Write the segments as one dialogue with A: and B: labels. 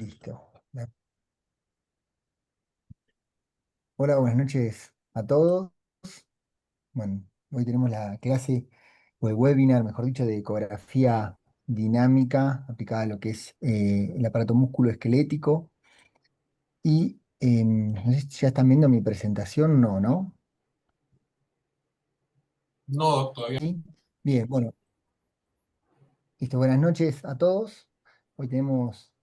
A: Listo. Hola, buenas noches a todos. Bueno, hoy tenemos la clase o el webinar, mejor dicho, de ecografía dinámica aplicada a lo que es el aparato musculoesquelético. Y no sé si ya están viendo mi presentación, no, ¿no?
B: No, todavía.
A: Sí. Bien, bueno, listo. Buenas noches a todos. Hoy tenemos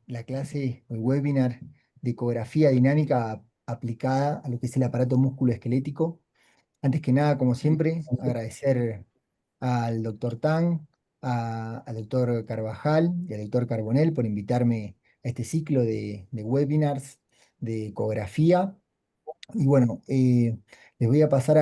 A: la clase o el webinar de ecografía dinámica aplicada a lo que es el aparato musculoesquelético. Antes que nada, como siempre, agradecer al doctor Tang, al doctor Carvajal y al doctor Carbonell por invitarme a este ciclo de webinars de ecografía. Y bueno, les voy a pasar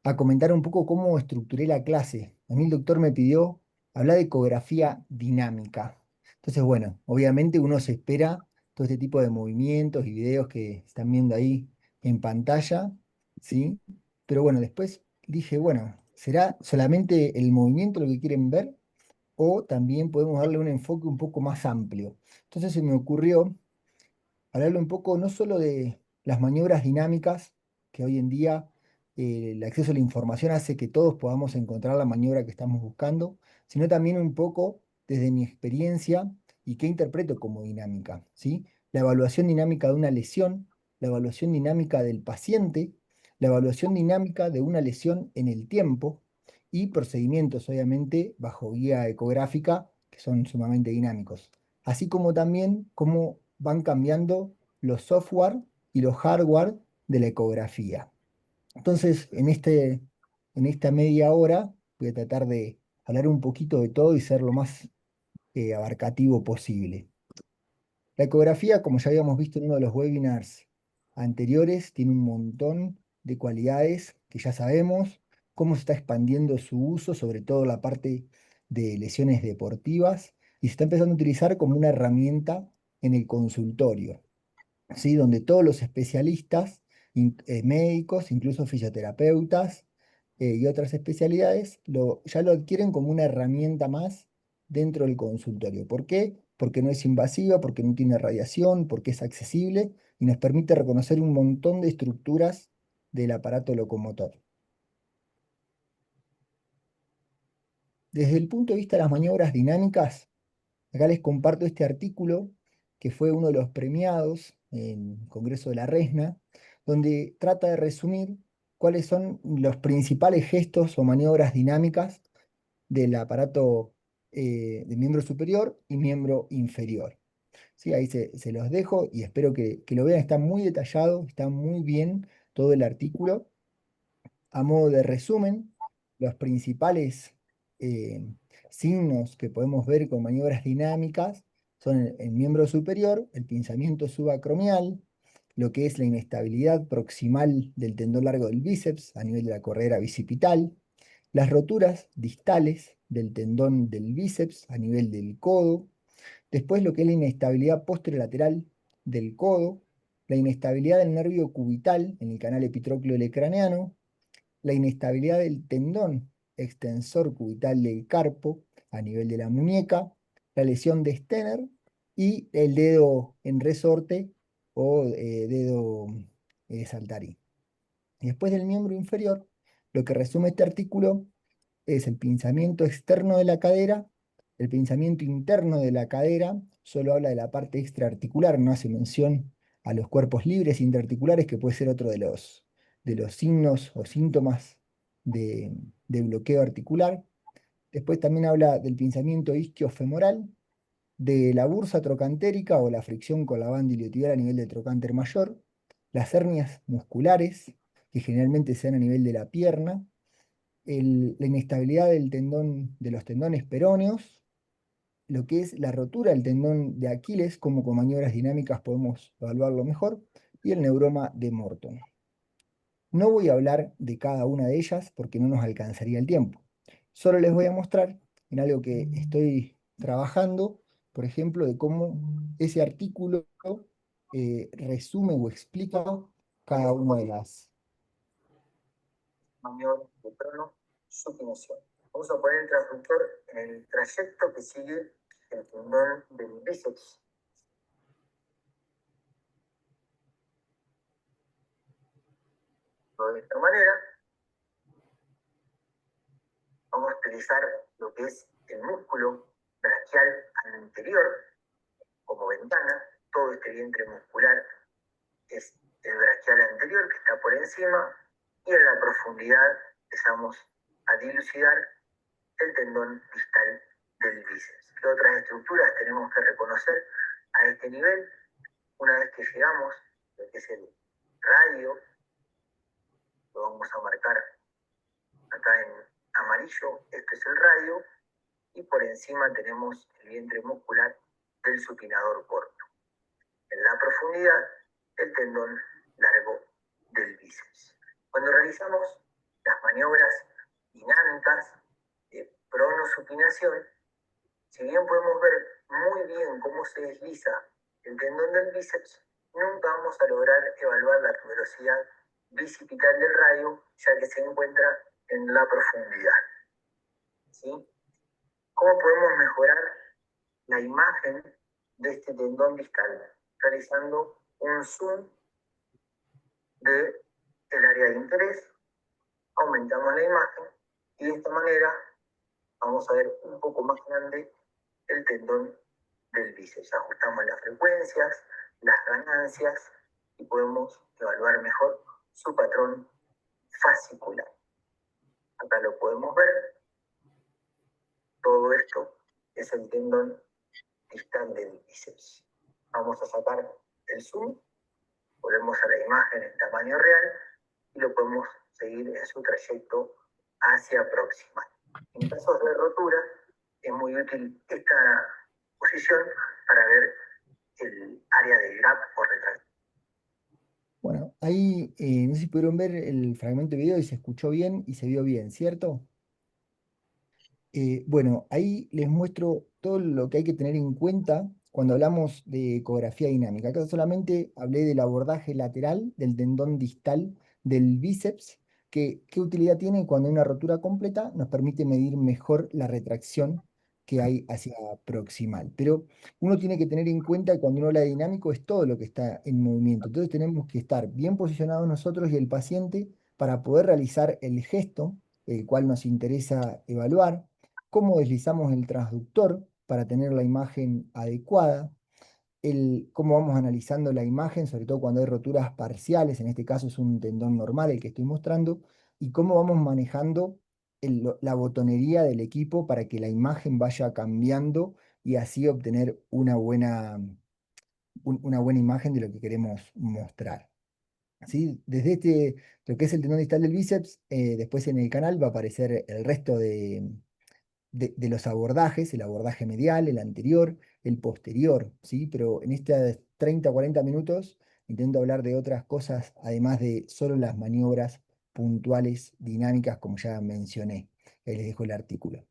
A: a comentar un poco cómo estructuré la clase. A mí el doctor me pidió hablar de ecografía dinámica. Entonces, bueno, obviamente uno se espera todo este tipo de movimientos y videos que están viendo ahí en pantalla, ¿sí? Pero bueno, después dije, bueno, ¿será solamente el movimiento lo que quieren ver? O también podemos darle un enfoque un poco más amplio. Entonces se me ocurrió hablarle un poco no solo de las maniobras dinámicas, que hoy en día el acceso a la información hace que todos podamos encontrar la maniobra que estamos buscando, sino también un poco desde mi experiencia y qué interpreto como dinámica, ¿sí? La evaluación dinámica de una lesión, la evaluación dinámica del paciente, la evaluación dinámica de una lesión en el tiempo y procedimientos, obviamente, bajo guía ecográfica, que son sumamente dinámicos, así como también cómo van cambiando los software y los hardware de la ecografía. Entonces, en esta media hora voy a tratar de hablar un poquito de todo y ser lo más abarcativo posible. La ecografía, como ya habíamos visto en uno de los webinars anteriores, tiene un montón de cualidades que ya sabemos, cómo se está expandiendo su uso, sobre todo la parte de lesiones deportivas, y se está empezando a utilizar como una herramienta en el consultorio, ¿sí? Donde todos los especialistas, médicos, incluso fisioterapeutas y otras especialidades, ya lo adquieren como una herramienta más dentro del consultorio. ¿Por qué? Porque no es invasiva, porque no tiene radiación, porque es accesible y nos permite reconocer un montón de estructuras del aparato locomotor. Desde el punto de vista de las maniobras dinámicas, acá les comparto este artículo que fue uno de los premiados en el Congreso de la RESNA, donde trata de resumir cuáles son los principales gestos o maniobras dinámicas del aparato de miembro superior y miembro inferior. Sí, ahí se los dejo y espero que lo vean. Está muy detallado, está muy bien todo el artículo. A modo de resumen, los principales eh, signos que podemos ver con maniobras dinámicas son el miembro superior, el pinzamiento subacromial, lo que es la inestabilidad proximal del tendón largo del bíceps a nivel de la correa bicipital, las roturas distales del tendón del bíceps a nivel del codo, después lo que es la inestabilidad posterolateral del codo, la inestabilidad del nervio cubital en el canal epitrócleo craneano, la inestabilidad del tendón extensor cubital del carpo a nivel de la muñeca, la lesión de Stener y el dedo en resorte o dedo saltarín. Y después del miembro inferior, lo que resume este artículo es el pinzamiento externo de la cadera, el pinzamiento interno de la cadera, solo habla de la parte extraarticular, no hace mención a los cuerpos libres interarticulares, que puede ser otro de los signos o síntomas de, de bloqueo articular. Después también habla del pinzamiento isquiofemoral, de la bursa trocantérica o la fricción con la banda iliotibial a nivel del trocánter mayor, las hernias musculares, que generalmente se dan a nivel de la pierna, la inestabilidad del tendón, de los tendones peroneos, lo que es la rotura del tendón de Aquiles, como con maniobras dinámicas podemos evaluarlo mejor, y el neuroma de Morton. No voy a hablar de cada una de ellas porque no nos alcanzaría el tiempo. Solo les voy a mostrar en algo que estoy trabajando, por ejemplo, de cómo ese artículo resume o explica cada una de las maniobras de crono supinación. Vamos a poner el transductor en el trayecto que sigue el tendón del bíceps
B: todo de esta manera. Vamos a utilizar lo que es el músculo braquial anterior como ventana. Todo este vientre muscular es el braquial anterior que está por encima, y en la profundidad empezamos a dilucidar el tendón distal del bíceps. ¿Qué otras estructuras tenemos que reconocer a este nivel? Una vez que llegamos a lo que es el radio, lo vamos a marcar acá en amarillo, este es el radio, y por encima tenemos el vientre muscular del supinador corto. En la profundidad, el tendón largo del bíceps. Cuando realizamos las maniobras dinámicas de pronosupinación, si bien podemos ver muy bien cómo se desliza el tendón del bíceps, nunca vamos a lograr evaluar la tuberosidad bicipital del radio, ya que se encuentra en la profundidad. ¿Sí? ¿Cómo podemos mejorar la imagen de este tendón distal? Realizando un zoom del área de interés, aumentamos la imagen y de esta manera vamos a ver un poco más grande el tendón del bíceps. Ajustamos las frecuencias, las ganancias y podemos evaluar mejor su patrón fascicular. Acá lo podemos ver. Todo esto es el tendón distal del bíceps. Vamos a sacar el zoom, volvemos a la imagen en tamaño real y lo podemos seguir en su trayecto hacia proximal. En casos de rotura es muy útil esta posición para ver el área de gap o retracción.
A: Bueno, ahí no sé si pudieron ver el fragmento de video y se escuchó bien y se vio bien, ¿cierto? Bueno, ahí les muestro todo lo que hay que tener en cuenta cuando hablamos de ecografía dinámica. Acá solamente hablé del abordaje lateral del tendón distal del bíceps, que qué utilidad tiene cuando hay una rotura completa, nos permite medir mejor la retracción que hay hacia proximal. Pero uno tiene que tener en cuenta que cuando uno habla de dinámico es todo lo que está en movimiento. Entonces tenemos que estar bien posicionados nosotros y el paciente para poder realizar el gesto, el cual nos interesa evaluar, cómo deslizamos el transductor para tener la imagen adecuada, cómo vamos analizando la imagen, sobre todo cuando hay roturas parciales, en este caso es un tendón normal el que estoy mostrando, y cómo vamos manejando la botonería del equipo para que la imagen vaya cambiando y así obtener una buena imagen de lo que queremos mostrar. ¿Sí? Desde lo que es el tendón distal del bíceps, después en el canal va a aparecer el resto de los abordajes, el abordaje medial, el anterior, el posterior, ¿sí? Pero en estos 30 o 40 minutos intento hablar de otras cosas, además de solo las maniobras puntuales, dinámicas, como ya mencioné. Ahí les dejo el artículo.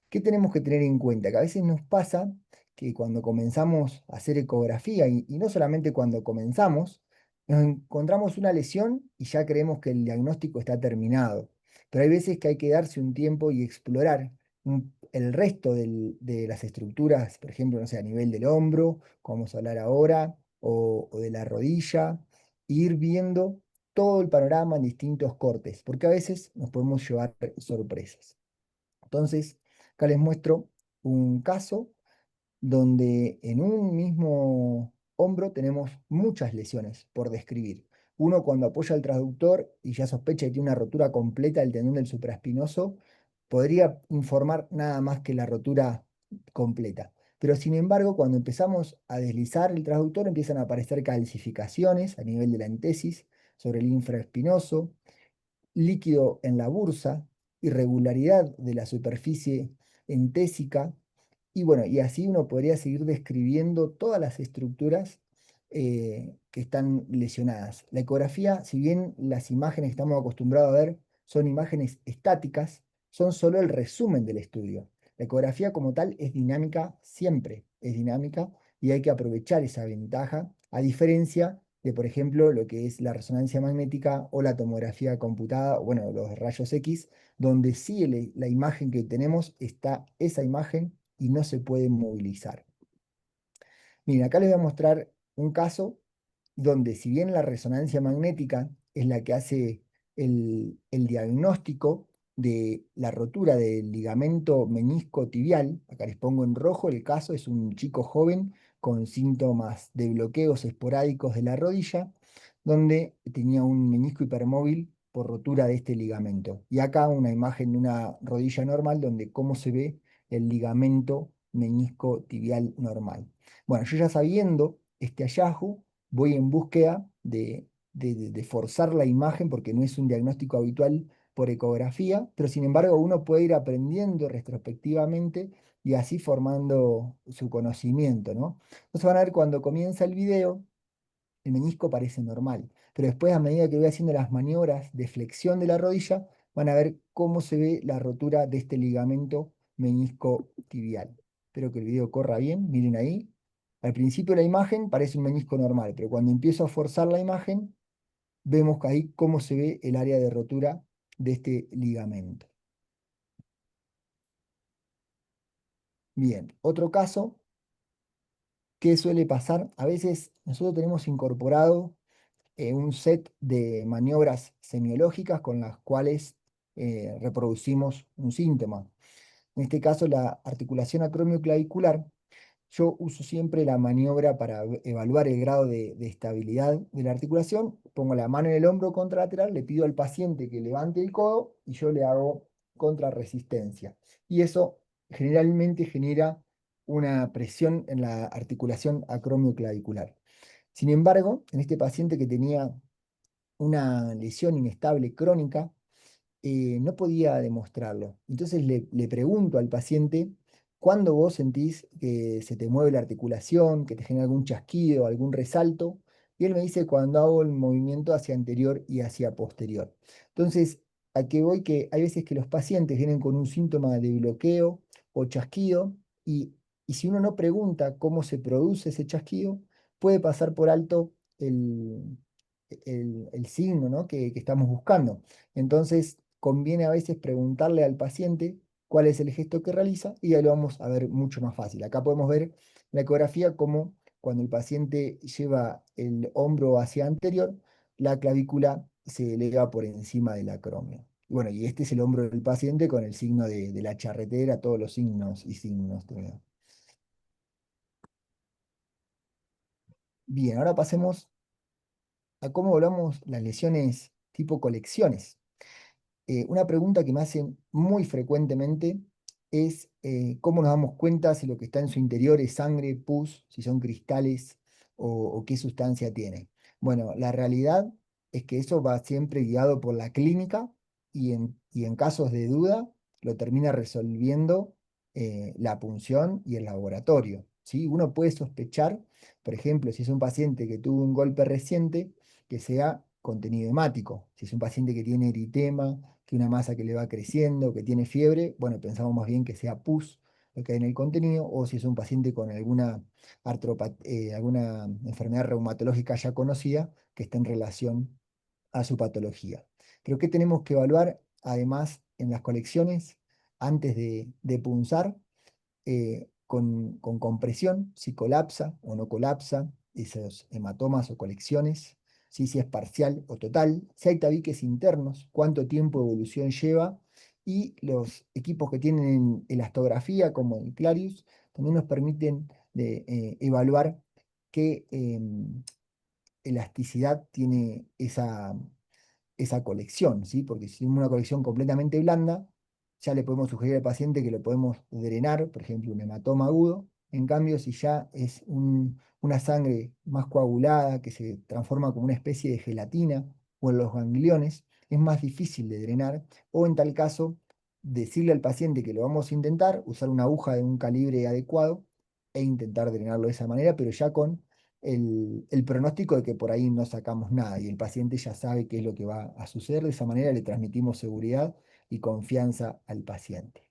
A: ¿Qué tenemos que tener en cuenta? Que a veces nos pasa que cuando comenzamos a hacer ecografía, y no solamente cuando comenzamos, nos encontramos una lesión y ya creemos que el diagnóstico está terminado. Pero hay veces que hay que darse un tiempo y explorar el resto de las estructuras, por ejemplo, no sé, a nivel del hombro, como vamos a hablar ahora, o de la rodilla, e ir viendo todo el panorama en distintos cortes, porque a veces nos podemos llevar sorpresas. Entonces, acá les muestro un caso donde en un mismo hombro tenemos muchas lesiones por describir. Uno cuando apoya el transductor y ya sospecha que tiene una rotura completa del tendón del supraespinoso, podría informar nada más que la rotura completa. Pero sin embargo, cuando empezamos a deslizar el transductor, empiezan a aparecer calcificaciones a nivel de la entesis sobre el infraespinoso, líquido en la bursa, irregularidad de la superficie entésica, y bueno, y así uno podría seguir describiendo todas las estructuras que están lesionadas. La ecografía, si bien las imágenes que estamos acostumbrados a ver son imágenes estáticas, son solo el resumen del estudio. La ecografía como tal es dinámica, siempre es dinámica, y hay que aprovechar esa ventaja, a diferencia de, por ejemplo, lo que es la resonancia magnética o la tomografía computada, o bueno, los rayos X, donde sí la imagen que tenemos está esa imagen y no se puede movilizar. Miren, acá les voy a mostrar un caso donde si bien la resonancia magnética es la que hace el diagnóstico de la rotura del ligamento menisco tibial. Acá les pongo en rojo, el caso es un chico joven con síntomas de bloqueos esporádicos de la rodilla, donde tenía un menisco hipermóvil por rotura de este ligamento. Y acá una imagen de una rodilla normal donde cómo se ve el ligamento menisco tibial normal. Bueno, yo ya sabiendo este hallazgo, voy en búsqueda de forzar la imagen porque no es un diagnóstico habitual por ecografía, pero sin embargo uno puede ir aprendiendo retrospectivamente y así formando su conocimiento, ¿no? Entonces van a ver cuando comienza el video, el menisco parece normal, pero después a medida que voy haciendo las maniobras de flexión de la rodilla, van a ver cómo se ve la rotura de este ligamento menisco tibial. Espero que el video corra bien, miren ahí. Al principio la imagen parece un menisco normal, pero cuando empiezo a forzar la imagen, vemos que ahí cómo se ve el área de rotura de este ligamento. Bien, otro caso que suele pasar, a veces nosotros tenemos incorporado un set de maniobras semiológicas con las cuales reproducimos un síntoma. En este caso, la articulación acromioclavicular. Yo uso siempre la maniobra para evaluar el grado de estabilidad de la articulación. Pongo la mano en el hombro contralateral, le pido al paciente que levante el codo y yo le hago contrarresistencia. Y eso generalmente genera una presión en la articulación acromioclavicular. Sin embargo, en este paciente que tenía una lesión inestable crónica, no podía demostrarlo. Entonces le pregunto al paciente, ¿cuándo vos sentís que se te mueve la articulación, que te genera algún chasquido, algún resalto? Y él me dice cuando hago el movimiento hacia anterior y hacia posterior. Entonces, a qué voy que hay veces que los pacientes vienen con un síntoma de bloqueo o chasquido y si uno no pregunta cómo se produce ese chasquido, puede pasar por alto el signo, ¿no? que estamos buscando. Entonces, conviene a veces preguntarle al paciente cuál es el gesto que realiza y ya lo vamos a ver mucho más fácil. Acá podemos ver en la ecografía cómo cuando el paciente lleva el hombro hacia anterior, la clavícula se eleva por encima del acromio. Y bueno, y este es el hombro del paciente con el signo de la charretera, todos los signos y signos. Bien, ahora pasemos a cómo evaluamos las lesiones tipo colecciones. Una pregunta que me hacen muy frecuentemente es cómo nos damos cuenta si lo que está en su interior es sangre, pus, si son cristales o qué sustancia tiene. Bueno, la realidad es que eso va siempre guiado por la clínica y en casos de duda lo termina resolviendo la punción y el laboratorio, ¿sí? Uno puede sospechar, por ejemplo, si es un paciente que tuvo un golpe reciente, que sea contenido hemático. Si es un paciente que tiene eritema, que una masa que le va creciendo, que tiene fiebre, bueno, pensamos más bien que sea pus lo que hay en el contenido, o si es un paciente con alguna enfermedad reumatológica ya conocida que está en relación a su patología. Pero ¿qué tenemos que evaluar además en las colecciones antes de punzar? Con compresión, si colapsa o no colapsa, esos hematomas o colecciones, ¿sí? Si es parcial o total, si hay tabiques internos, cuánto tiempo de evolución lleva, y los equipos que tienen elastografía, como el Clarius, también nos permiten evaluar qué elasticidad tiene esa colección, ¿sí? Porque si es una colección completamente blanda, ya le podemos sugerir al paciente que lo podemos drenar, por ejemplo, un hematoma agudo. En cambio, si ya es una sangre más coagulada, que se transforma como una especie de gelatina o en los gangliones, es más difícil de drenar. O en tal caso, decirle al paciente que lo vamos a intentar, usar una aguja de un calibre adecuado e intentar drenarlo de esa manera, pero ya con el pronóstico de que por ahí no sacamos nada y el paciente ya sabe qué es lo que va a suceder. De esa manera le transmitimos seguridad y confianza al paciente.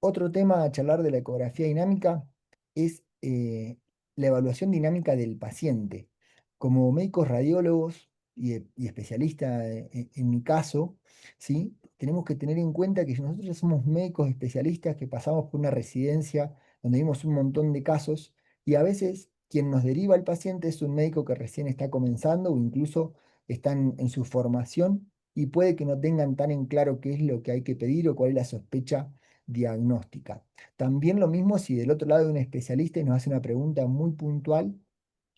A: Otro tema a charlar de la ecografía dinámica es la evaluación dinámica del paciente. Como médicos radiólogos y especialistas, en mi caso, ¿sí? Tenemos que tener en cuenta que nosotros ya somos médicos especialistas que pasamos por una residencia donde vimos un montón de casos y a veces quien nos deriva al paciente es un médico que recién está comenzando o incluso están en su formación y puede que no tengan tan en claro qué es lo que hay que pedir o cuál es la sospecha diagnóstica. También lo mismo si del otro lado hay un especialista y nos hace una pregunta muy puntual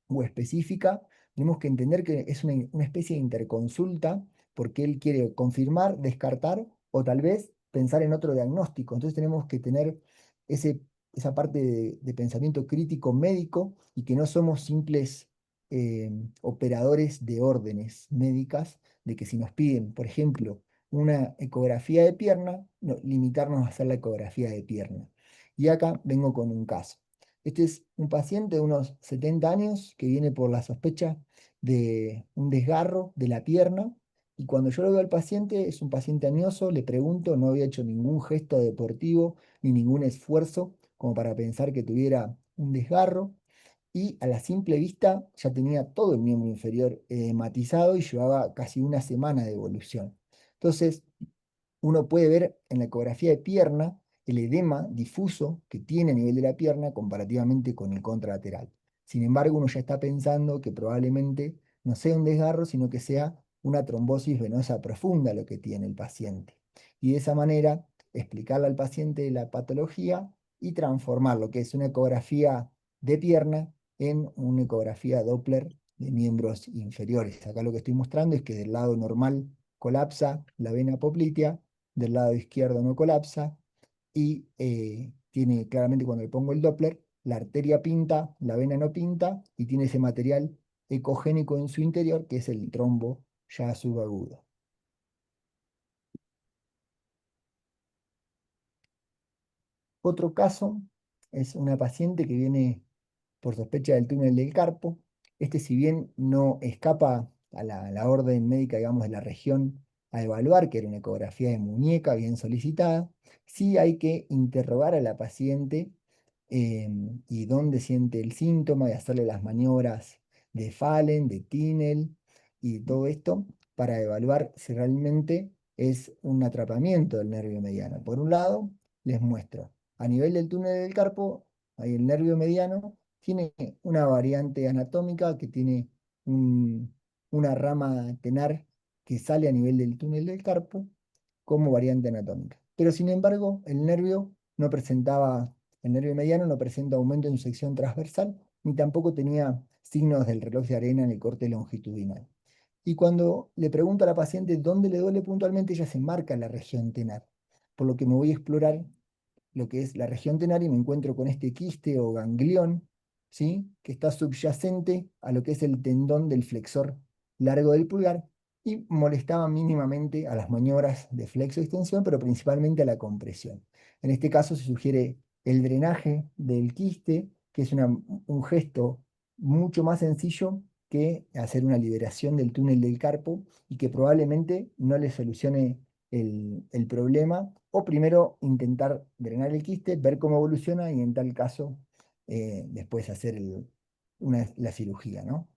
A: o específica, tenemos que entender que es una especie de interconsulta porque él quiere confirmar, descartar o tal vez pensar en otro diagnóstico. Entonces tenemos que tener ese, esa parte de pensamiento crítico médico y que no somos simples eh, operadores de órdenes médicas, de que si nos piden, por ejemplo, una ecografía de pierna, limitarnos a hacer la ecografía de pierna. Y acá vengo con un caso. Este es un paciente de unos 70 años que viene por la sospecha de un desgarro de la pierna. Y cuando yo lo veo al paciente, es un paciente añoso, le pregunto, no había hecho ningún gesto deportivo ni ningún esfuerzo como para pensar que tuviera un desgarro. Y a la simple vista ya tenía todo el miembro inferior edematizado y llevaba casi una semana de evolución. Entonces, uno puede ver en la ecografía de pierna el edema difuso que tiene a nivel de la pierna comparativamente con el contralateral. Sin embargo, uno ya está pensando que probablemente no sea un desgarro, sino que sea una trombosis venosa profunda lo que tiene el paciente. Y de esa manera explicarle al paciente la patología y transformar lo que es una ecografía de pierna en una ecografía Doppler de miembros inferiores. Acá lo que estoy mostrando es que del lado normal colapsa la vena poplitea, del lado izquierdo no colapsa y tiene claramente cuando le pongo el Doppler, la arteria pinta, la vena no pinta y tiene ese material ecogénico en su interior que es el trombo ya subagudo. Otro caso es una paciente que viene por sospecha del túnel del carpo. Este, si bien no escapa a la orden médica, digamos, de la región a evaluar, que era una ecografía de muñeca bien solicitada, sí hay que interrogar a la paciente y dónde siente el síntoma y hacerle las maniobras de Fallen, de Tinel y todo esto para evaluar si realmente es un atrapamiento del nervio mediano. Por un lado, les muestro, a nivel del túnel del carpo, ahí el nervio mediano tiene una variante anatómica que tiene una rama tenar que sale a nivel del túnel del carpo como variante anatómica. Pero sin embargo, el nervio mediano no presenta aumento en su sección transversal, ni tampoco tenía signos del reloj de arena en el corte longitudinal. Y cuando le pregunto a la paciente dónde le duele puntualmente, ella se marca la región tenar, por lo que me voy a explorar lo que es la región tenar y me encuentro con este quiste o ganglión, ¿sí? Que está subyacente a lo que es el tendón del flexor largo del pulgar y molestaba mínimamente a las maniobras de flexo-extensión, pero principalmente a la compresión. En este caso se sugiere el drenaje del quiste, que es un gesto mucho más sencillo que hacer una liberación del túnel del carpo y que probablemente no le solucione el problema, o primero intentar drenar el quiste, ver cómo evoluciona y en tal caso después hacer la cirugía, ¿no?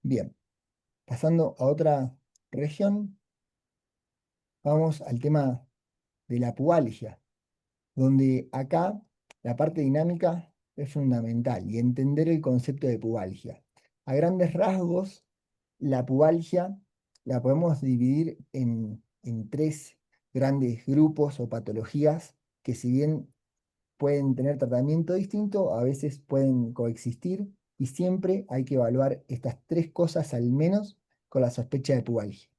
A: Bien, pasando a otra región, vamos al tema de la pubalgia, donde acá la parte dinámica es fundamental y entender el concepto de pubalgia. A grandes rasgos, la pubalgia la podemos dividir en tres grandes grupos o patologías que si bien pueden tener tratamiento distinto, a veces pueden coexistir y siempre hay que evaluar estas tres cosas al menos con la sospecha de pubalgia.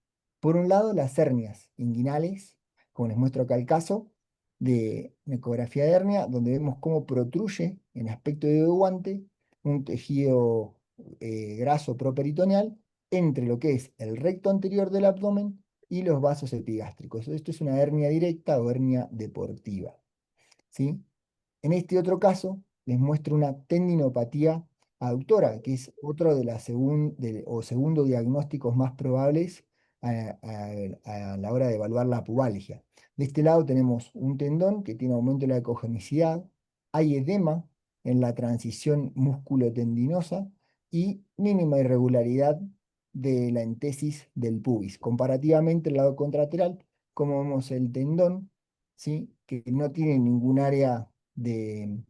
A: Por un lado, las hernias inguinales, como les muestro acá el caso de una ecografía de hernia, donde vemos cómo protruye en aspecto de guante un tejido graso properitoneal entre lo que es el recto anterior del abdomen y los vasos epigástricos. Esto es una hernia directa o hernia deportiva, ¿sí? En este otro caso, les muestro una tendinopatía aductora, que es otro de las o segundo diagnósticos más probables a la hora de evaluar la pubalgia. De este lado tenemos un tendón que tiene aumento de la ecogenicidad, hay edema en la transición músculo-tendinosa y mínima irregularidad de la entesis del pubis. Comparativamente, el lado contralateral, como vemos el tendón, ¿sí? Que no tiene ningún área de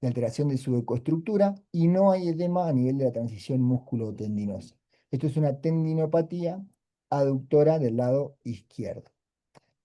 A: alteración de su ecoestructura y no hay edema a nivel de la transición músculo-tendinosa. Esto es una tendinopatía aductora del lado izquierdo.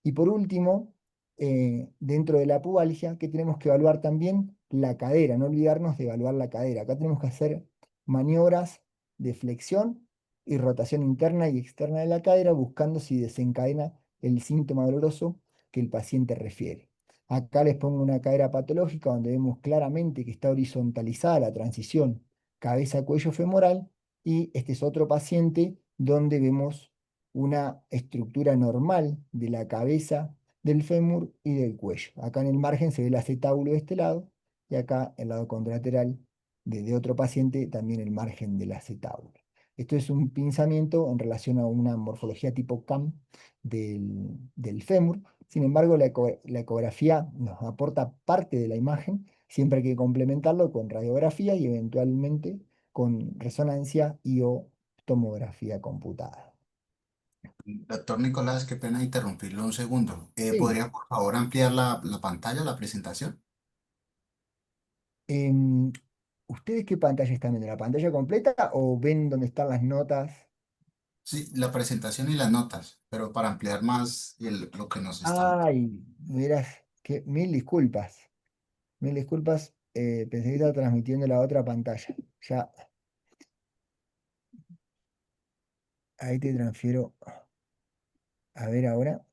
A: Y por último, dentro de la pubalgia, que tenemos que evaluar también la cadera, no olvidarnos de evaluar la cadera. Acá tenemos que hacer maniobras de flexión y rotación interna y externa de la cadera, buscando si desencadena el síntoma doloroso que el paciente refiere. Acá les pongo una cadera patológica donde vemos claramente que está horizontalizada la transición cabeza-cuello femoral, y este es otro paciente donde vemos una estructura normal de la cabeza, del fémur y del cuello. Acá en el margen se ve el acetábulo de este lado, y acá en el lado contralateral de otro paciente también el margen del acetábulo. Esto es un pinzamiento en relación a una morfología tipo CAM del fémur. Sin embargo, la ecografía nos aporta parte de la imagen, siempre hay que complementarlo con radiografía y eventualmente con resonancia y o tomografía computada.
C: Doctor Nicolás, qué pena interrumpirlo un segundo.
A: Sí.
C: ¿Podría por favor ampliar la pantalla, la presentación?
A: Em, ¿Ustedes qué pantalla están viendo? ¿La pantalla completa o ven dónde están las notas?
C: Sí, la presentación y las notas, pero para ampliar más lo que nos está...
A: Ay, verás, que mil disculpas. Mil disculpas, pensé que estaba transmitiendo la otra pantalla. Ya, ahí te transfiero. A ver ahora.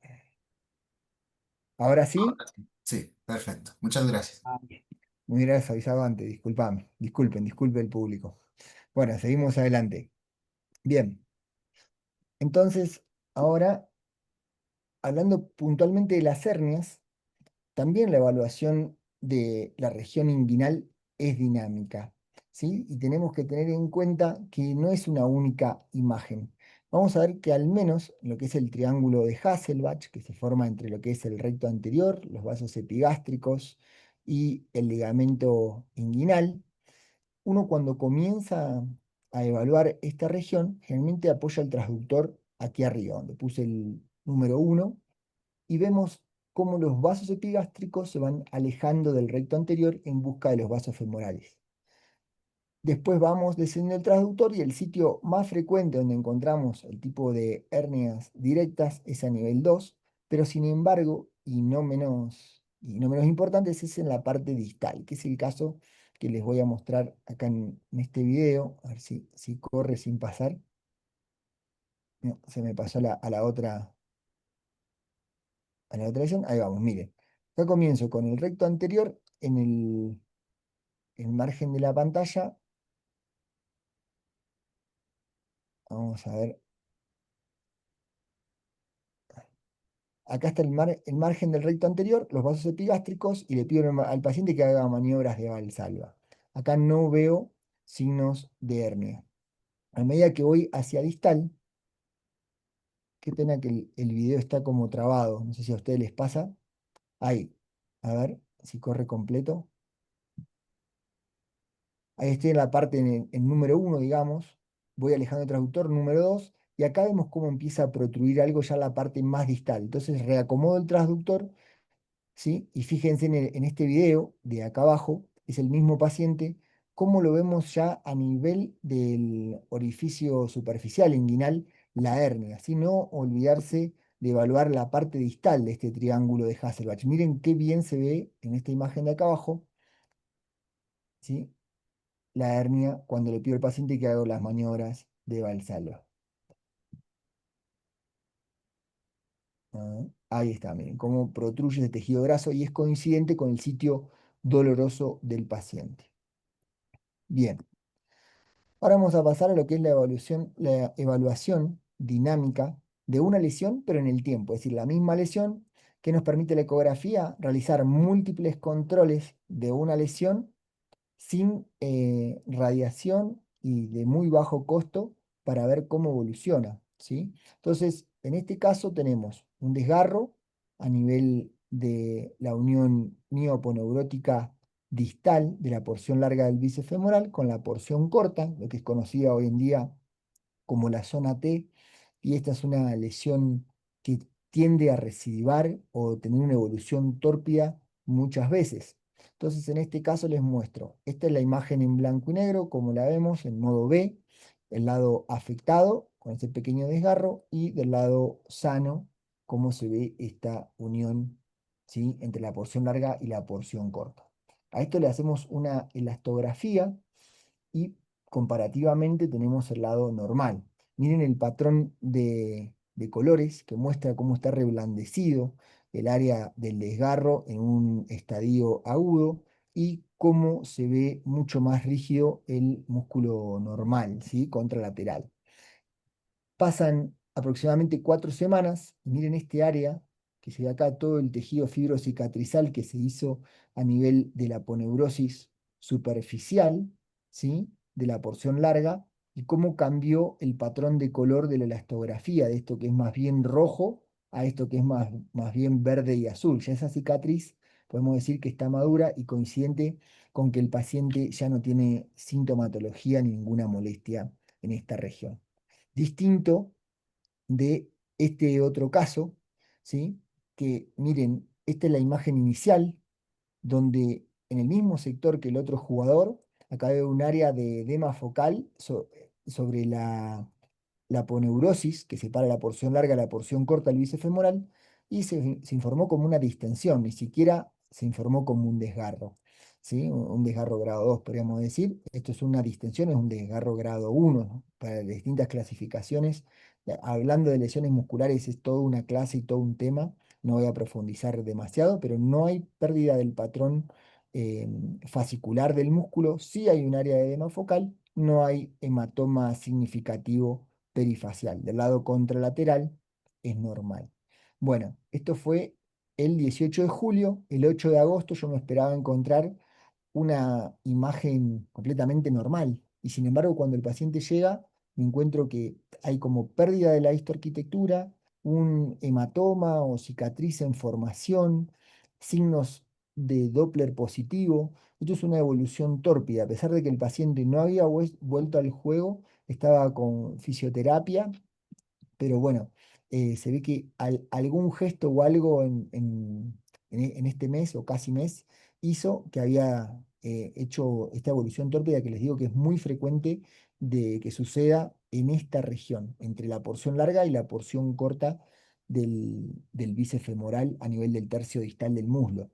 A: ¿Ahora sí?
C: Sí, perfecto. Muchas gracias.
A: Ah, me hubieras avisado antes, disculpame. Disculpe el público. Bueno, seguimos adelante. Bien, entonces, ahora, hablando puntualmente de las hernias, también la evaluación de la región inguinal es dinámica, ¿sí? Y tenemos que tener en cuenta que no es una única imagen. Vamos a ver que al menos lo que es el triángulo de Hasselbach, que se forma entre lo que es el recto anterior, los vasos epigástricos y el ligamento inguinal, uno cuando comienza a evaluar esta región, generalmente apoya el transductor aquí arriba, donde puse el número 1, y vemos cómo los vasos epigástricos se van alejando del recto anterior en busca de los vasos femorales. Después vamos descendiendo el transductor y el sitio más frecuente donde encontramos el tipo de hernias directas es a nivel 2, pero sin embargo, y no menos importante, es en la parte distal, que es el caso que les voy a mostrar acá en este video, a ver si corre sin pasar. No, se me pasó a la otra lección. Ahí vamos, miren. Acá comienzo con el recto anterior en el margen de la pantalla. Vamos a ver. Acá está el margen del recto anterior, los vasos epigástricos, y le pido al paciente que haga maniobras de valsalva. Acá no veo signos de hernia. A medida que voy hacia distal, qué pena que el video está como trabado. No sé si a ustedes les pasa. Ahí. A ver si corre completo. Ahí estoy en la parte en número 1, digamos. Voy alejando el transductor, número 2. Y acá vemos cómo empieza a protruir algo ya en la parte más distal. Entonces reacomodo el transductor, ¿sí? Y fíjense en este video de acá abajo, es el mismo paciente, cómo lo vemos ya a nivel del orificio superficial inguinal, la hernia, ¿sí? No olvidarse de evaluar la parte distal de este triángulo de Hasselbach. Miren qué bien se ve en esta imagen de acá abajo, ¿sí? La hernia cuando le pido al paciente que haga las maniobras de Valsalva. Ah, ahí está, miren, cómo protruye el tejido graso y es coincidente con el sitio doloroso del paciente. Bien, ahora vamos a pasar a lo que es la evaluación dinámica de una lesión, pero en el tiempo, es decir, la misma lesión que nos permite la ecografía realizar múltiples controles de una lesión sin radiación y de muy bajo costo para ver cómo evoluciona, ¿sí? Entonces, en este caso tenemos un desgarro a nivel de la unión mioponeurótica distal de la porción larga del bíceps femoral con la porción corta, lo que es conocida hoy en día como la zona T, y esta es una lesión que tiende a recidivar o tener una evolución tórpida muchas veces. Entonces, en este caso les muestro, esta es la imagen en blanco y negro, como la vemos en modo B, el lado afectado con ese pequeño desgarro y del lado sano cómo se ve esta unión, ¿sí? Entre la porción larga y la porción corta. A esto le hacemos una elastografía y comparativamente tenemos el lado normal. Miren el patrón de colores que muestra cómo está reblandecido el área del desgarro en un estadio agudo y cómo se ve mucho más rígido el músculo normal, ¿sí? Contralateral. Pasan aproximadamente 4 semanas y miren este área que se ve acá, todo el tejido fibrocicatrizal que se hizo a nivel de la aponeurosis superficial, ¿sí? De la porción larga, y cómo cambió el patrón de color de la elastografía, de esto que es más bien rojo a esto que es más bien verde y azul. Ya esa cicatriz podemos decir que está madura y coincidente con que el paciente ya no tiene sintomatología ni ninguna molestia en esta región. Distinto de este otro caso, ¿sí? Que miren, esta es la imagen inicial, donde en el mismo sector que el otro jugador, acá veo un área de edema focal sobre la poneurosis, que separa la porción larga de la porción corta del bíceps femoral, y se informó como una distensión, ni siquiera se informó como un desgarro. ¿Sí? Un desgarro grado 2 podríamos decir. Esto es una distensión, es un desgarro grado 1, ¿no? Para distintas clasificaciones. Hablando de lesiones musculares es toda una clase y todo un tema, no voy a profundizar demasiado, pero no hay pérdida del patrón eh, fascicular del músculo, sí hay un área de edema focal, no hay hematoma significativo perifacial. Del lado contralateral es normal. Bueno, esto fue el 18 de julio, el 8 de agosto yo me esperaba encontrar una imagen completamente normal. Y sin embargo, cuando el paciente llega, me encuentro que hay como pérdida de la histoarquitectura, un hematoma o cicatriz en formación, signos de Doppler positivo. Esto es una evolución tórpida, a pesar de que el paciente no había vuelto al juego, estaba con fisioterapia, pero bueno, se ve que algún gesto o algo en este mes o casi mes hizo que había hecho esta evolución tórpida que les digo que es muy frecuente de que suceda en esta región, entre la porción larga y la porción corta del bíceps femoral a nivel del tercio distal del muslo.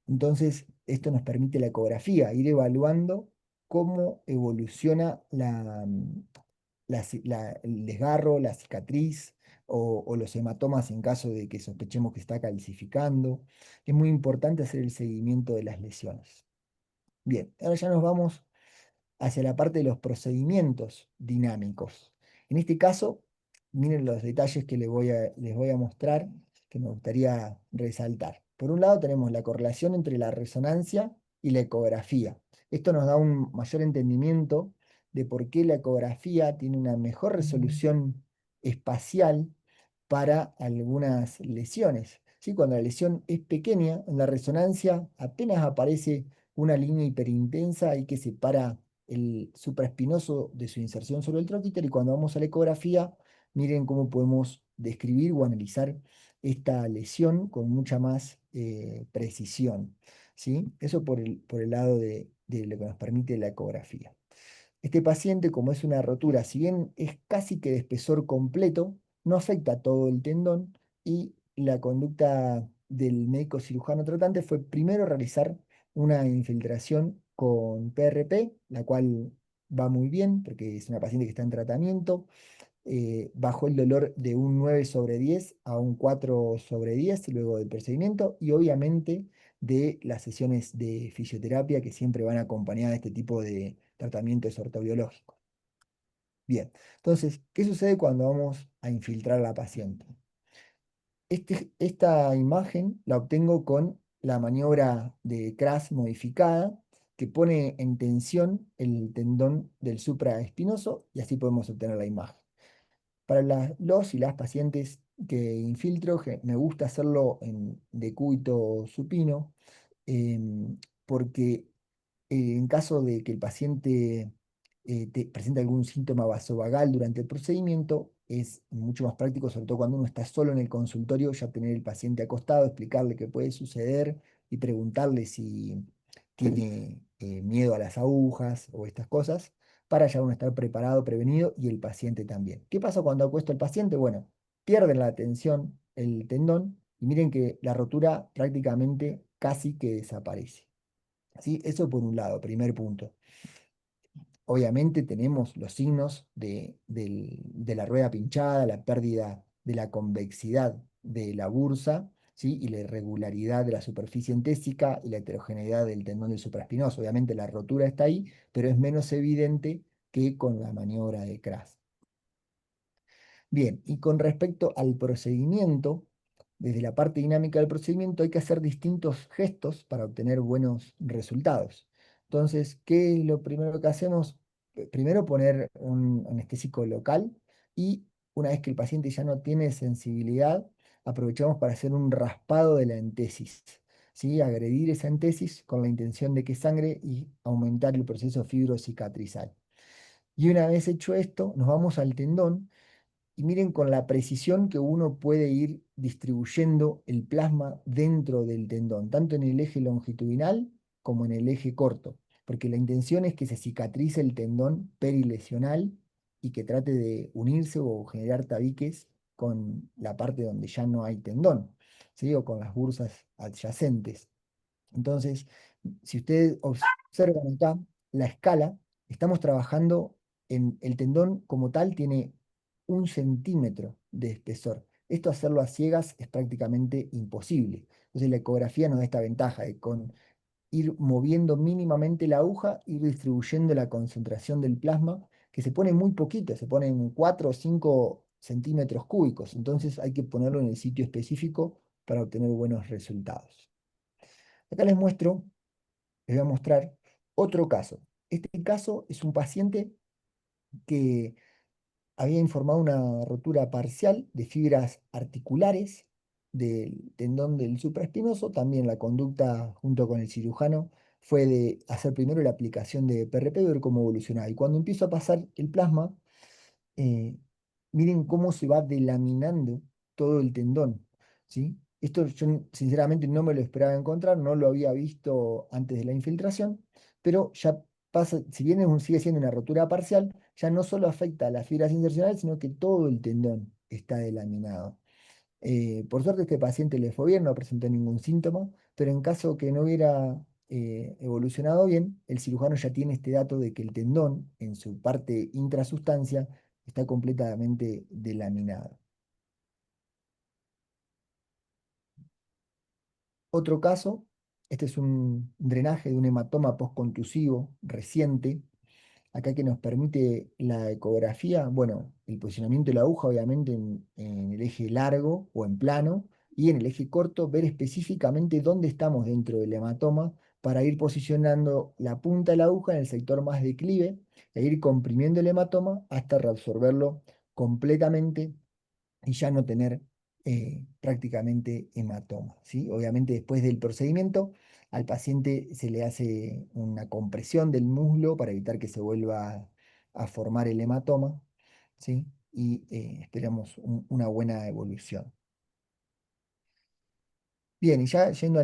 A: Entonces, esto nos permite la ecografía, ir evaluando cómo evoluciona el desgarro, la cicatriz o los hematomas en caso de que sospechemos que está calcificando. Es muy importante hacer el seguimiento de las lesiones. Bien, ahora ya nos vamos hacia la parte de los procedimientos dinámicos. En este caso, miren los detalles que les voy a mostrar que me gustaría resaltar. Por un lado tenemos la correlación entre la resonancia y la ecografía. Esto nos da un mayor entendimiento de por qué la ecografía tiene una mejor resolución espacial para algunas lesiones. ¿Sí? Cuando la lesión es pequeña, en la resonancia apenas aparece una línea hiperintensa ahí que separa el supraespinoso de su inserción sobre el troquíter, y cuando vamos a la ecografía, miren cómo podemos describir o analizar esta lesión con mucha más precisión. ¿Sí? Eso por el lado de lo que nos permite la ecografía. Este paciente, como es una rotura, si bien es casi que de espesor completo, no afecta todo el tendón, y la conducta del médico cirujano tratante fue primero realizar una infiltración con PRP, la cual va muy bien porque es una paciente que está en tratamiento. Bajó el dolor de un 9 sobre 10 a un 4 sobre 10 luego del procedimiento, y obviamente de las sesiones de fisioterapia que siempre van acompañadas de este tipo de tratamientos ortobiológicos. Bien, entonces, ¿qué sucede cuando vamos a infiltrar a la paciente? Esta imagen la obtengo con la maniobra de Kras modificada, que pone en tensión el tendón del supraespinoso, y así podemos obtener la imagen. Para los y las pacientes que infiltro, me gusta hacerlo en decúbito supino, porque en caso de que el paciente presente algún síntoma vasovagal durante el procedimiento, es mucho más práctico, sobre todo cuando uno está solo en el consultorio, ya tener el paciente acostado, explicarle qué puede suceder y preguntarle si tiene miedo a las agujas o estas cosas, para ya uno estar preparado, prevenido y el paciente también. ¿Qué pasa cuando acuesto al paciente? Bueno, pierden la tensión el tendón y miren que la rotura prácticamente casi que desaparece. ¿Sí? Eso por un lado, primer punto. Obviamente tenemos los signos de la rueda pinchada, la pérdida de la convexidad de la bursa, ¿sí? Y la irregularidad de la superficie entésica y la heterogeneidad del tendón del supraespinoso. Obviamente la rotura está ahí, pero es menos evidente que con la maniobra de Kras. Bien, y con respecto al procedimiento, desde la parte dinámica del procedimiento hay que hacer distintos gestos para obtener buenos resultados. Entonces, ¿qué es lo primero que hacemos? Primero poner un anestésico local y una vez que el paciente ya no tiene sensibilidad, aprovechamos para hacer un raspado de la entesis, ¿sí? Agredir esa entesis con la intención de que sangre y aumentar el proceso fibrocicatrizal. Y una vez hecho esto, nos vamos al tendón y miren con la precisión que uno puede ir distribuyendo el plasma dentro del tendón, tanto en el eje longitudinal como en el eje corto, porque la intención es que se cicatrice el tendón perilesional y que trate de unirse o generar tabiques con la parte donde ya no hay tendón, ¿sí? O con las bursas adyacentes. Entonces, si ustedes observan acá la escala, estamos trabajando en el tendón como tal, tiene 1 centímetro de espesor. Esto hacerlo a ciegas es prácticamente imposible. Entonces la ecografía nos da esta ventaja de con ir moviendo mínimamente la aguja, ir distribuyendo la concentración del plasma, que se pone muy poquito, se pone en 4 o 5 centímetros cúbicos. Entonces hay que ponerlo en el sitio específico para obtener buenos resultados. Acá les voy a mostrar otro caso. Este caso es un paciente que había informado una rotura parcial de fibras articulares del tendón del supraespinoso. También la conducta junto con el cirujano fue de hacer primero la aplicación de PRP y ver cómo evolucionaba. Y cuando empiezo a pasar el plasma, eh, miren cómo se va delaminando todo el tendón, ¿sí? Esto yo sinceramente no me lo esperaba encontrar, no lo había visto antes de la infiltración, pero ya pasa, si bien sigue siendo una rotura parcial, ya no solo afecta a las fibras insercionales, sino que todo el tendón está delaminado. Por suerte este paciente le fue bien, no presentó ningún síntoma, pero en caso que no hubiera evolucionado bien, el cirujano ya tiene este dato de que el tendón en su parte intrasustancia está completamente delaminado. Otro caso, este es un drenaje de un hematoma postcontusivo reciente. Acá que nos permite la ecografía, bueno, el posicionamiento de la aguja obviamente en el eje largo o en plano y en el eje corto ver específicamente dónde estamos dentro del hematoma para ir posicionando la punta de la aguja en el sector más declive e ir comprimiendo el hematoma hasta reabsorberlo completamente y ya no tener prácticamente hematoma, ¿sí? Obviamente después del procedimiento al paciente se le hace una compresión del muslo para evitar que se vuelva a formar el hematoma, ¿sí? Y esperamos una buena evolución. Bien, y ya yendo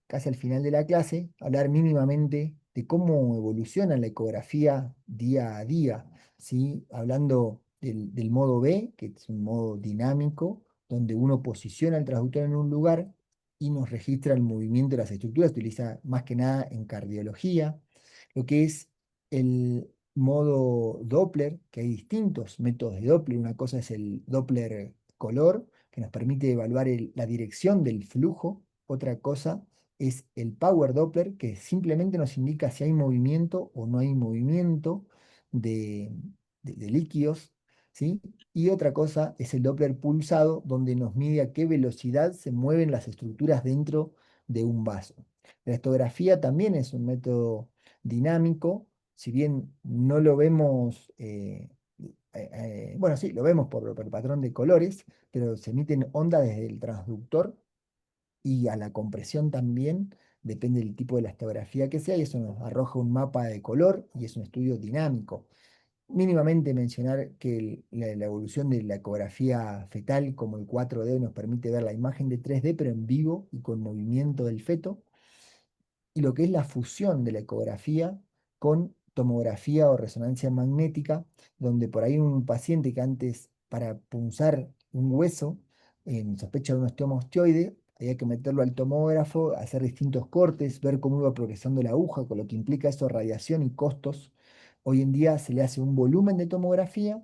A: casi al final de la clase, hablar mínimamente de cómo evoluciona la ecografía día a día, ¿sí? Hablando del modo B, que es un modo dinámico, donde uno posiciona el transductor en un lugar y nos registra el movimiento de las estructuras, se utiliza más que nada en cardiología, lo que es el modo Doppler, que hay distintos métodos de Doppler, una cosa es el Doppler color, que nos permite evaluar la dirección del flujo. Otra cosa es el Power Doppler, que simplemente nos indica si hay movimiento o no hay movimiento de, de líquidos, ¿sí? Y otra cosa es el Doppler pulsado, donde nos mide a qué velocidad se mueven las estructuras dentro de un vaso. La estografía también es un método dinámico, si bien no lo vemos, bueno, sí, lo vemos por el patrón de colores, pero se emiten ondas desde el transductor y a la compresión también, depende del tipo de la estografía que sea, y eso nos arroja un mapa de color y es un estudio dinámico. Mínimamente mencionar que la evolución de la ecografía fetal, como el 4D, nos permite ver la imagen de 3D, pero en vivo y con movimiento del feto, y lo que es la fusión de la ecografía con tomografía o resonancia magnética, donde por ahí un paciente que antes para punzar un hueso, en sospecha de un osteoma osteoide, había que meterlo al tomógrafo, hacer distintos cortes, ver cómo iba progresando la aguja, con lo que implica eso radiación y costos. Hoy en día se le hace un volumen de tomografía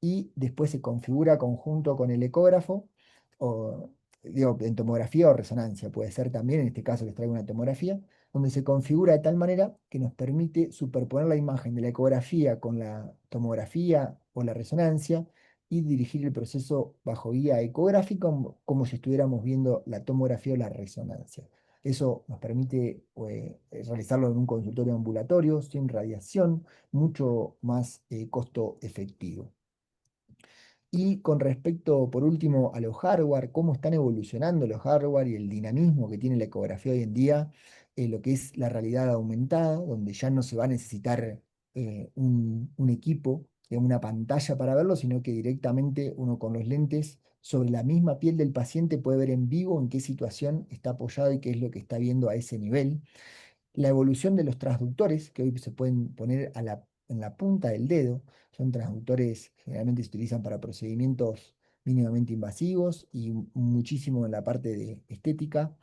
A: y después se configura conjunto con el ecógrafo, o digo, en tomografía o resonancia, puede ser también, en este caso les traigo una tomografía, donde se configura de tal manera que nos permite superponer la imagen de la ecografía con la tomografía o la resonancia y dirigir el proceso bajo guía ecográfica como si estuviéramos viendo la tomografía o la resonancia. Eso nos permite realizarlo en un consultorio ambulatorio, sin radiación, mucho más costo efectivo. Y con respecto, por último, a los hardware, cómo están evolucionando los hardware y el dinamismo que tiene la ecografía hoy en día, lo que es la realidad aumentada, donde ya no se va a necesitar un equipo, una pantalla para verlo, sino que directamente uno con los lentes sobre la misma piel del paciente puede ver en vivo en qué situación está apoyado y qué es lo que está viendo a ese nivel. La evolución de los transductores, que hoy se pueden poner en la punta del dedo, son transductores generalmente se utilizan para procedimientos mínimamente invasivos y muchísimo en la parte de estética.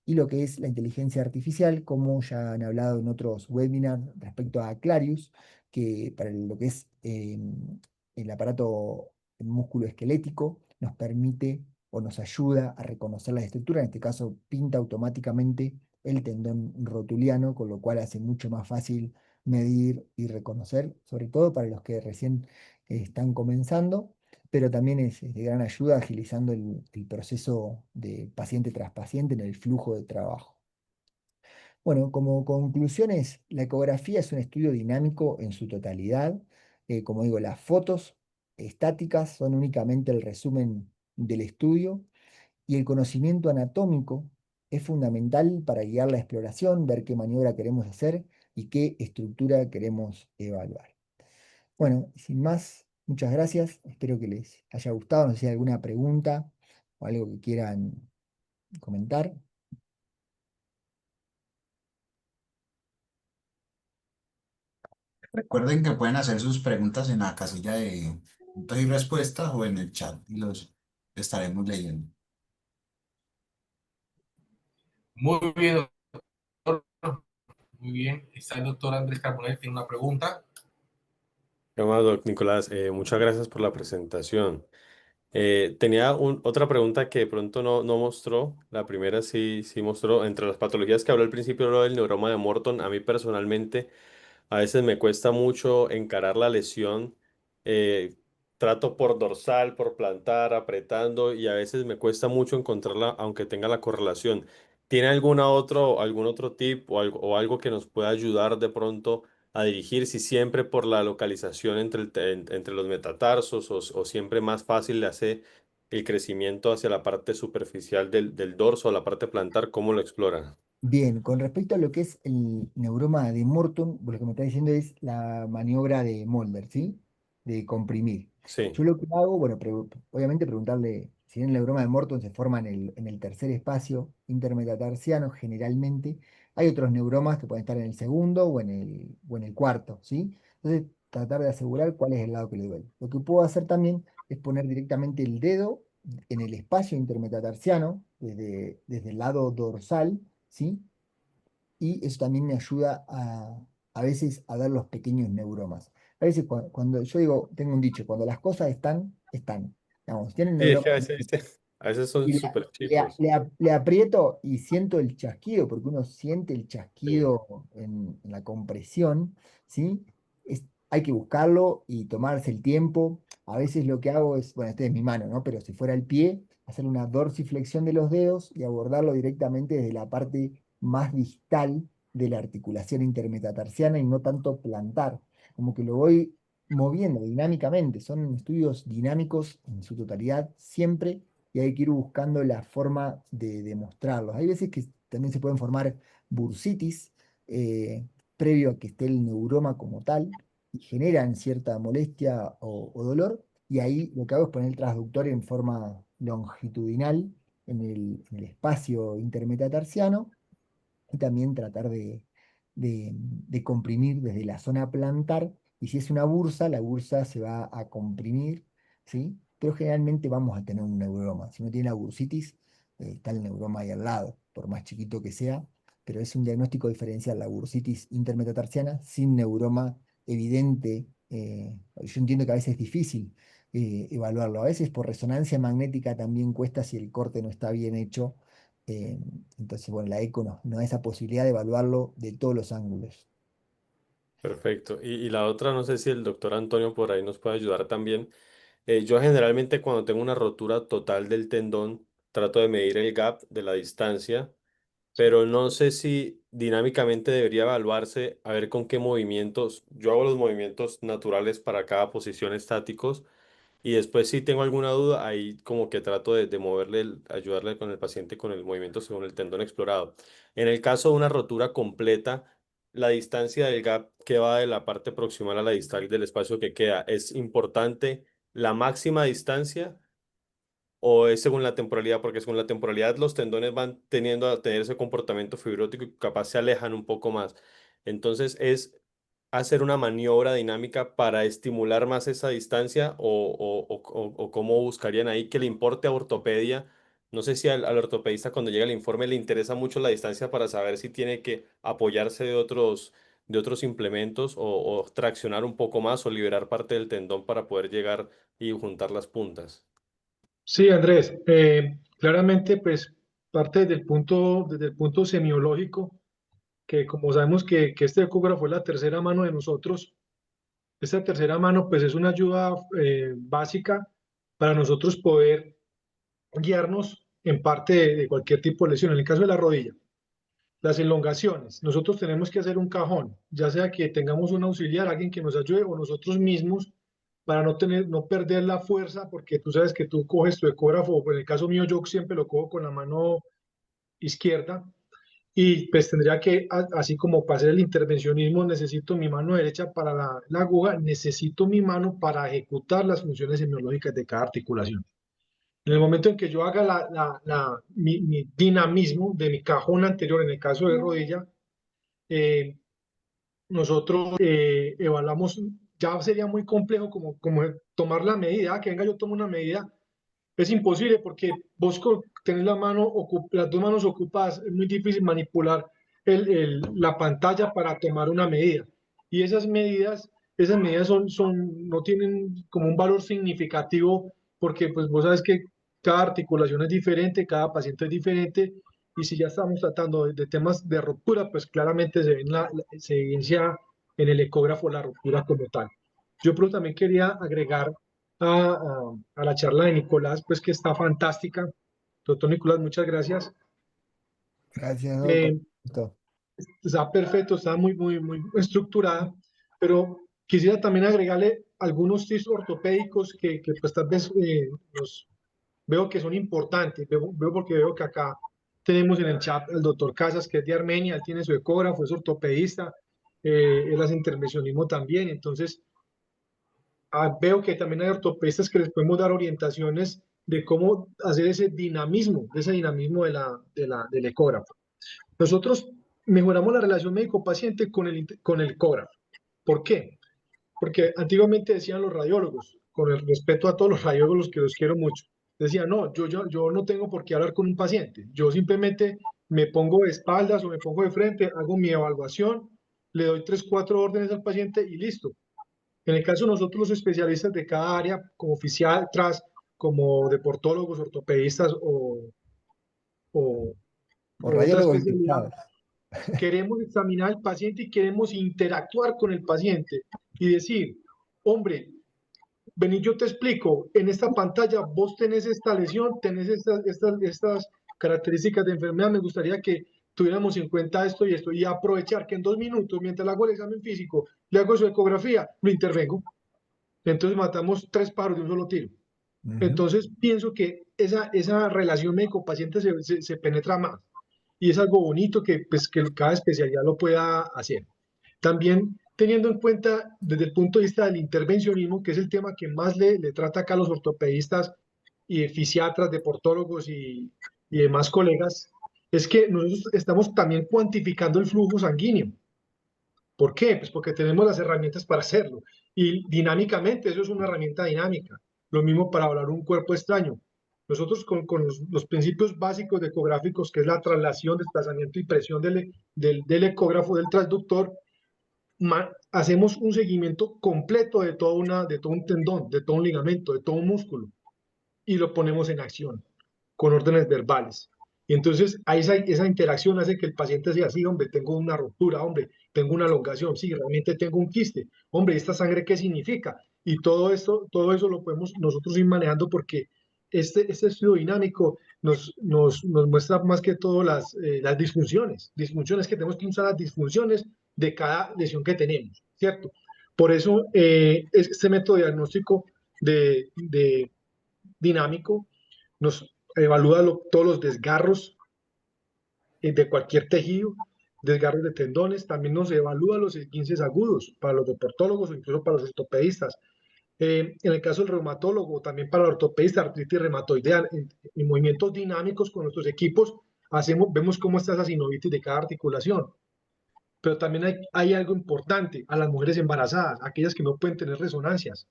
A: Y lo que es la inteligencia artificial, como ya han hablado en otros webinars respecto a Clarius, que para lo que es el aparato músculo-esquelético nos permite o nos ayuda a reconocer las estructuras, en este caso pinta automáticamente el tendón rotuliano, con lo cual hace mucho más fácil medir y reconocer, sobre todo para los que recién están comenzando, pero también es de gran ayuda agilizando el proceso de paciente tras paciente en el flujo de trabajo. Bueno, como conclusiones, la ecografía es un estudio dinámico en su totalidad. Como digo, las fotos estáticas son únicamente el resumen del estudio y el conocimiento anatómico es fundamental para guiar la exploración, ver qué maniobra queremos hacer y qué estructura queremos evaluar. Bueno, sin más, muchas gracias. Espero que les haya gustado. No sé si hay alguna pregunta o algo que quieran comentar.
C: Recuerden que pueden hacer sus preguntas en la casilla de preguntas y respuestas o en el chat y los estaremos leyendo.
D: Muy bien, doctor. Muy bien. Está el doctor Andrés Carbonell, tiene una pregunta.
E: ¿Qué más, Nicolás? Muchas gracias por la presentación. Tenía otra pregunta que de pronto no mostró. La primera sí mostró. Entre las patologías que habló al principio, lo del neuroma de Morton, a mí personalmente a veces me cuesta mucho encarar la lesión. eh, Trato por dorsal, por plantar, apretando y a veces me cuesta mucho encontrarla aunque tenga la correlación. ¿Tiene algún otro tip o algo que nos pueda ayudar de pronto a dirigir si siempre por la localización entre los metatarsos o siempre más fácil le hace el crecimiento hacia la parte superficial del dorso o la parte plantar? ¿Cómo lo exploran?
A: Bien, con respecto a lo que es el neuroma de Morton, vos lo que me está diciendo es la maniobra de Molder, ¿sí? De comprimir.
E: Sí,
A: Yo lo que hago, bueno, obviamente preguntarle, si bien el neuroma de Morton se forma en el tercer espacio intermetatarsiano, generalmente, hay otros neuromas que pueden estar en el segundo o en el cuarto, ¿sí? Entonces, tratar de asegurar cuál es el lado que le duele. Lo que puedo hacer también es poner directamente el dedo en el espacio intermetatarsiano, desde el lado dorsal, ¿sí? Y eso también me ayuda a veces a ver los pequeños neuromas. A veces cuando yo digo, tengo un dicho, cuando las cosas están, están. Digamos, tienen
E: sí, es que
A: neuromas
E: a veces son
A: y
E: súper chicos.
A: le aprieto y siento el chasquido, porque uno siente el
E: Sí.
A: chasquido en la compresión, ¿sí? Hay que buscarlo y tomarse el tiempo. A veces lo que hago es, bueno, esta es mi mano, ¿no? Pero si fuera el pie, hacer una dorsiflexión de los dedos y abordarlo directamente desde la parte más distal de la articulación intermetatarsiana y no tanto plantar. Como que lo voy moviendo dinámicamente. Son estudios dinámicos en su totalidad, siempre y hay que ir buscando la forma de demostrarlos. Hay veces que también se pueden formar bursitis previo a que esté el neuroma como tal y generan cierta molestia o dolor, y ahí lo que hago es poner el transductor en forma longitudinal en el espacio intermetatarsiano y también tratar de comprimir desde la zona plantar, y si es una bursa, la bursa se va a comprimir, ¿sí? Pero generalmente vamos a tener un neuroma. Si no tiene la bursitis, está el neuroma ahí al lado, por más chiquito que sea, pero es un diagnóstico diferencial, la bursitis intermetatarsiana sin neuroma evidente. Yo entiendo que a veces es difícil evaluarlo. A veces por resonancia magnética también cuesta si el corte no está bien hecho. eh, entonces, bueno, la eco no da esa posibilidad de evaluarlo de todos los ángulos.
E: Perfecto. Y la otra, no sé si el doctor Antonio por ahí nos puede ayudar también. Yo generalmente cuando tengo una rotura total del tendón, trato de medir el gap de la distancia, pero no sé si dinámicamente debería evaluarse a ver con qué movimientos. Yo hago los movimientos naturales para cada posición estáticos y después si tengo alguna duda, ahí como que trato de moverle, ayudarle con el paciente con el movimiento según el tendón explorado. En el caso de una rotura completa, la distancia del gap que va de la parte proximal a la distal del espacio que queda, ¿es importante la máxima distancia o es según la temporalidad? Porque según la temporalidad los tendones van teniendo a tener ese comportamiento fibrótico y capaz se alejan un poco más. Entonces es hacer una maniobra dinámica para estimular más esa distancia o cómo buscarían ahí que le importe a ortopedia. No sé si al ortopedista cuando llega el informe le interesa mucho la distancia para saber si tiene que apoyarse de otros implementos o traccionar un poco más o liberar parte del tendón para poder llegar y juntar las puntas.
F: Sí, Andrés, claramente, pues parte desde el punto semiológico, que como sabemos que este ecógrafo es la tercera mano de nosotros, esta tercera mano pues es una ayuda básica para nosotros poder guiarnos en parte de cualquier tipo de lesión. En el caso de la rodilla, las elongaciones, nosotros tenemos que hacer un cajón, ya sea que tengamos un auxiliar, alguien que nos ayude o nosotros mismos para no perder la fuerza, porque tú sabes que tú coges tu ecógrafo, en el caso mío yo siempre lo cojo con la mano izquierda y pues tendría que, así como para hacer el intervencionismo, necesito mi mano derecha para la aguja, necesito mi mano para ejecutar las funciones semiológicas de cada articulación. En el momento en que yo haga mi dinamismo de mi cajón anterior, en el caso de rodilla, eh, nosotros evaluamos, ya sería muy complejo como tomar la medida, que venga yo tomo una medida, es imposible porque vos tenés las dos manos ocupadas, es muy difícil manipular la pantalla para tomar una medida. Y esas medidas no tienen como un valor significativo porque pues vos sabes que cada articulación es diferente, cada paciente es diferente y si ya estamos tratando de temas de ruptura, pues claramente se evidencia en el ecógrafo la ruptura como tal. Yo pero también quería agregar a la charla de Nicolás, pues que está fantástica. Doctor Nicolás, muchas gracias.
A: Gracias, Doc.
F: Eh, Está perfecto, está muy estructurada, pero quisiera también agregarle algunos tips ortopédicos que pues tal vez veo que son importantes. Porque veo que acá tenemos en el chat al doctor Casas, que es de Armenia, él tiene su ecógrafo, es ortopedista, él hace intervencionismo también, entonces veo que también hay ortopedistas que les podemos dar orientaciones de cómo hacer ese dinamismo del ecógrafo. Nosotros mejoramos la relación médico-paciente con el ecógrafo. ¿Por qué? Porque antiguamente decían los radiólogos, con el respeto a todos los radiólogos que los quiero mucho, decían, no, yo no tengo por qué hablar con un paciente, yo simplemente me pongo de espaldas o me pongo de frente, hago mi evaluación, le doy 3, 4 órdenes al paciente y listo. En el caso de nosotros, los especialistas de cada área, como fisiatras, como deportólogos, ortopedistas o,
A: O
F: o otra
A: radiólogos
F: especialidad,
A: infiltrados.
F: queremos examinar al paciente y queremos interactuar con el paciente y decir, hombre, vení, yo te explico, en esta pantalla vos tenés esta lesión, tenés estas características de enfermedad, me gustaría que tuviéramos en cuenta esto y aprovechar que en 2 minutos, mientras le hago el examen físico, le hago su ecografía, lo intervengo. Entonces matamos 3 pájaros de un solo tiro. Entonces pienso que esa relación médico-paciente se penetra más y es algo bonito pues, que cada especialidad lo pueda hacer. También teniendo en cuenta desde el punto de vista del intervencionismo, que es el tema que más le trata acá a los ortopedistas y fisiatras, deportólogos y demás colegas, es que nosotros estamos también cuantificando el flujo sanguíneo. ¿Por qué? Pues porque tenemos las herramientas para hacerlo. Y dinámicamente, eso es una herramienta dinámica. Lo mismo para hablar un cuerpo extraño. Nosotros con los principios básicos de ecográficos, que es la traslación, desplazamiento y presión del ecógrafo, del transductor, hacemos un seguimiento completo de todo un tendón, de todo un ligamento, de todo un músculo, y lo ponemos en acción con órdenes verbales. Y entonces esa interacción hace que el paciente sea así, hombre, tengo una ruptura, hombre, tengo una elongación, sí, realmente tengo un quiste, hombre, ¿esta sangre qué significa? Y todo eso lo podemos nosotros ir manejando porque este estudio dinámico nos muestra más que todo las disfunciones que tenemos que usar, las disfunciones de cada lesión que tenemos, ¿cierto? Por eso este método diagnóstico de dinámico nos evalúa todos los desgarros de cualquier tejido, desgarros de tendones, también nos evalúa los esguinces agudos para los deportólogos o incluso para los ortopedistas. En el caso del reumatólogo, también para el ortopedista, artritis reumatoidea, en movimientos dinámicos con nuestros equipos, vemos cómo está esa sinovitis de cada articulación. Pero también hay algo importante a las mujeres embarazadas, aquellas que no pueden tener resonancias.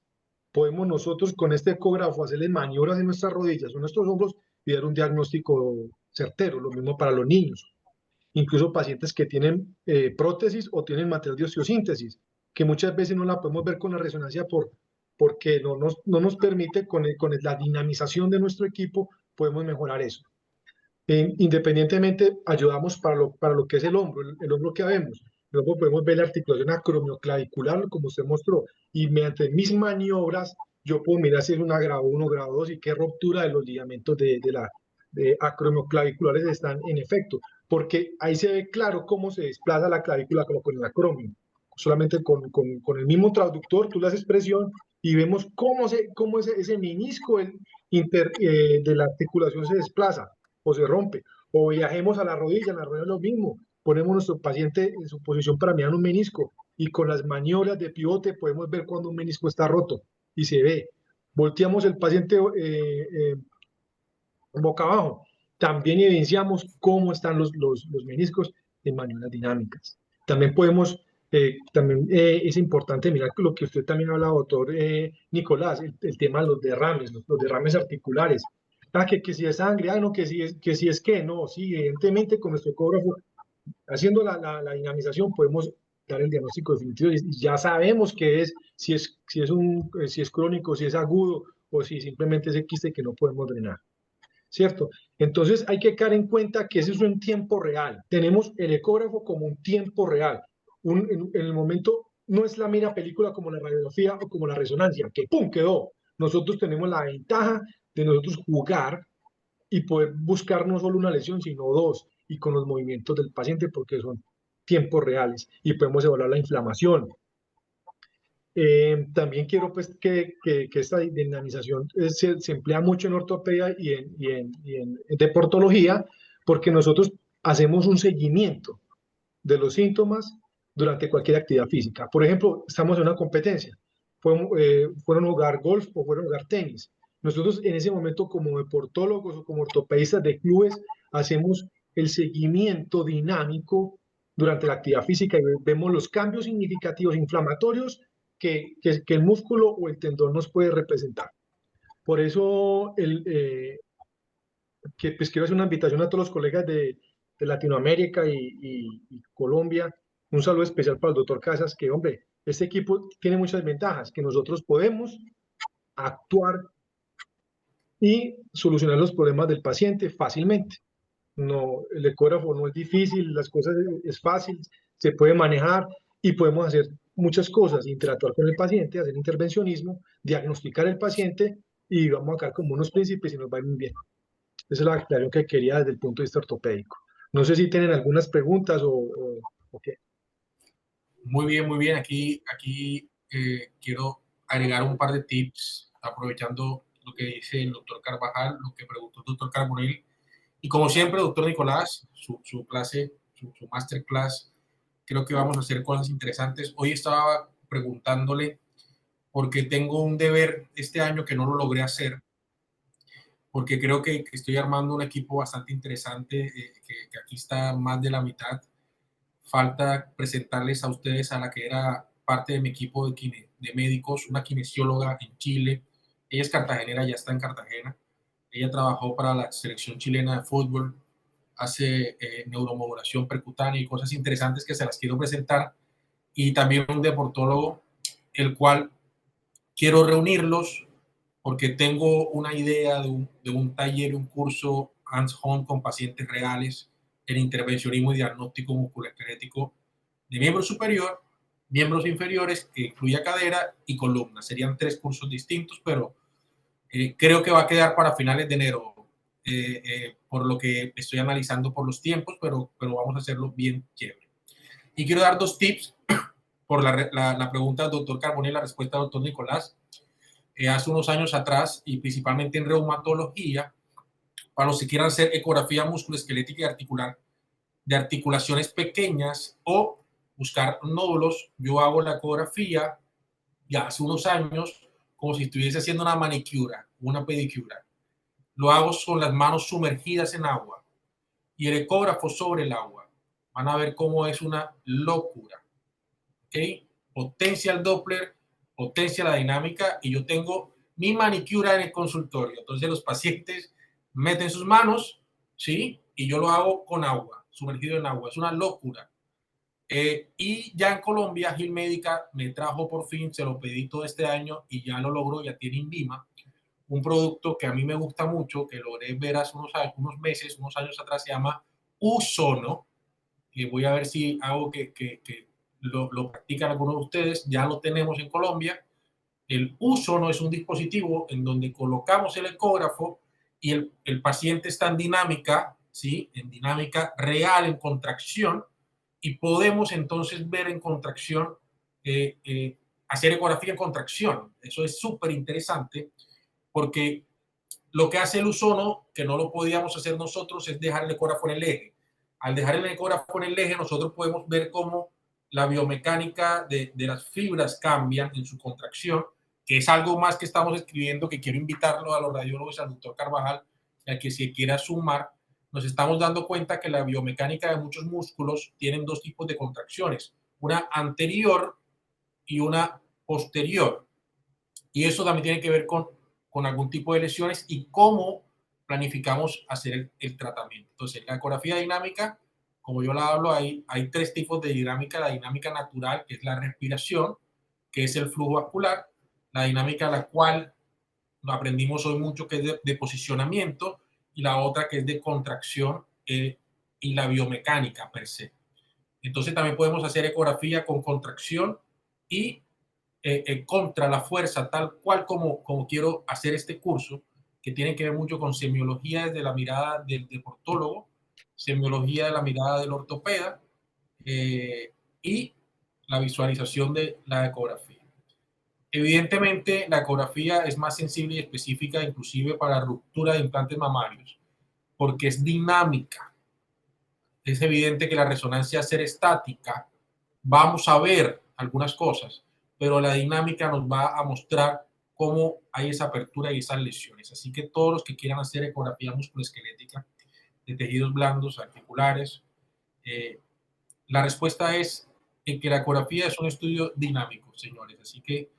F: Podemos nosotros con este ecógrafo hacerles maniobras en nuestras rodillas o en nuestros hombros y dar un diagnóstico certero. Lo mismo para los niños. Incluso pacientes que tienen prótesis o tienen material de osteosíntesis, que muchas veces no la podemos ver con la resonancia porque no nos permite, con la dinamización de nuestro equipo, podemos mejorar eso. Independientemente, ayudamos para lo que es el hombro que vemos. Luego podemos ver la articulación acromioclavicular, como usted mostró, y mediante mis maniobras yo puedo mirar si es una grado 1, grado 2 y qué ruptura de los ligamentos de acromioclaviculares están en efecto, porque ahí se ve claro cómo se desplaza la clavícula como con el acromio. Solamente con el mismo traductor tú le haces presión y vemos cómo ese menisco de la articulación se desplaza o se rompe. O viajemos a la rodilla, en la rodilla es lo mismo. Ponemos a nuestro paciente en su posición para mirar un menisco y con las maniobras de pivote podemos ver cuando un menisco está roto y se ve. Volteamos el paciente boca abajo. También evidenciamos cómo están los meniscos en maniobras dinámicas. También podemos, es importante mirar lo que usted también habla, doctor Nicolás, el tema de los derrames articulares. Que si es sangre, no, que si es que, no, sí, evidentemente con nuestro ecógrafo, haciendo la dinamización, podemos dar el diagnóstico definitivo y ya sabemos que si es crónico, si es agudo o si simplemente es el quiste que no podemos drenar. ¿Cierto? Entonces hay que caer en cuenta que eso es un tiempo real. Tenemos el ecógrafo como un tiempo real. En el momento no es la mera película como la radiografía o como la resonancia, que ¡pum! Quedó. Nosotros tenemos la ventaja de nosotros jugar y poder buscar no solo una lesión, sino dos, y con los movimientos del paciente porque son tiempos reales y podemos evaluar la inflamación. También quiero pues que esta dinamización se emplea mucho en ortopedia y en deportología porque nosotros hacemos un seguimiento de los síntomas durante cualquier actividad física. Por ejemplo, estamos en una competencia, fueron a jugar golf o fueron a jugar tenis. Nosotros en ese momento como deportólogos o como ortopedistas de clubes hacemos el seguimiento dinámico durante la actividad física y vemos los cambios significativos inflamatorios que el músculo o el tendón nos puede representar. Por eso, pues quiero hacer una invitación a todos los colegas de Latinoamérica y Colombia. Un saludo especial para el doctor Casas, que, hombre, este equipo tiene muchas ventajas, que nosotros podemos actuar y solucionar los problemas del paciente fácilmente. No, el ecógrafo no es difícil, las cosas es fácil, se puede manejar y podemos hacer muchas cosas, interactuar con el paciente, hacer intervencionismo, diagnosticar el paciente y vamos a quedar como unos príncipes y nos va a ir muy bien. Esa es la aclaración que quería desde el punto de vista ortopédico. No sé si tienen algunas preguntas o qué.
D: Muy bien, muy bien. Aquí quiero agregar un par de tips, aprovechando lo que dice el doctor Carvajal, lo que preguntó el doctor Carbonell. Y como siempre, doctor Nicolás, su clase, su masterclass, creo que vamos a hacer cosas interesantes. Hoy estaba preguntándole, porque tengo un deber este año que no lo logré hacer, porque creo que estoy armando un equipo bastante interesante, que aquí está más de la mitad. falta presentarles a ustedes a la que era parte de mi equipo de médicos, una kinesióloga en Chile. Ella es cartagenera, ya está en Cartagena. Ella trabajó para la selección chilena de fútbol, hace neuromodulación percutánea y cosas interesantes que se las quiero presentar. Y también un deportólogo, el cual quiero reunirlos porque tengo una idea de un taller, un curso hands-on con pacientes reales en intervencionismo y diagnóstico musculoesquelético de miembro superior, miembros inferiores, que incluya cadera y columna. Serían 3 cursos distintos, pero creo que va a quedar para finales de enero, por lo que estoy analizando por los tiempos, pero vamos a hacerlo bien chévere. Y quiero dar 2 tips por la pregunta del doctor Carbonell, la respuesta del doctor Nicolás. Hace unos años atrás, y principalmente en reumatología, para los que quieran hacer ecografía musculoesquelética y articular de articulaciones pequeñas o buscar nódulos, yo hago la ecografía ya hace unos años como si estuviese haciendo una manicura, una pedicura. Lo hago con las manos sumergidas en agua y el ecógrafo sobre el agua. Van a ver cómo es una locura. ¿Okay? Potencia el Doppler, potencia la dinámica y yo tengo mi manicura en el consultorio. Entonces los pacientes meten sus manos, ¿sí? Y yo lo hago con agua, sumergido en agua. Es una locura. Y ya en Colombia, Gil Médica me trajo por fin, se lo pedí todo este año y ya lo logró, ya tiene Invima, un producto que a mí me gusta mucho, que logré ver hace unos meses, unos años atrás, se llama Usono, que voy a ver si hago que lo practican algunos de ustedes, ya lo tenemos en Colombia. El Usono es un dispositivo en donde colocamos el ecógrafo y el paciente está en dinámica, ¿sí? En dinámica real, en contracción, y podemos entonces ver en contracción, hacer ecografía en contracción. Eso es súper interesante porque lo que hace el Usono, que no lo podíamos hacer nosotros, es dejar el ecógrafo en el eje. Al dejar el ecógrafo en el eje, nosotros podemos ver cómo la biomecánica de las fibras cambian en su contracción, que es algo más que estamos escribiendo, que quiero invitarlo a los radiólogos, al doctor Carvajal, a que se quiera sumar. Nos estamos dando cuenta que la biomecánica de muchos músculos tienen 2 tipos de contracciones, una anterior y una posterior. Y eso también tiene que ver con algún tipo de lesiones y cómo planificamos hacer el tratamiento. Entonces, la ecografía dinámica, como yo la hablo, hay 3 tipos de dinámica. La dinámica natural, que es la respiración, que es el flujo vascular. La dinámica la cual aprendimos hoy mucho, que es de posicionamiento. Y la otra que es de contracción, y la biomecánica per se. Entonces también podemos hacer ecografía con contracción y contra la fuerza, tal cual como quiero hacer este curso, que tiene que ver mucho con semiología desde la mirada del deportólogo, semiología de la mirada del ortopeda, y la visualización de la ecografía. Evidentemente, la ecografía es más sensible y específica inclusive para ruptura de implantes mamarios, porque es dinámica. Es evidente que la resonancia, ser estática, vamos a ver algunas cosas, pero la dinámica nos va a mostrar cómo hay esa apertura y esas lesiones. Así que todos los que quieran hacer ecografía musculoesquelética de tejidos blandos, articulares, la respuesta es en que la ecografía es un estudio dinámico, señores. Así que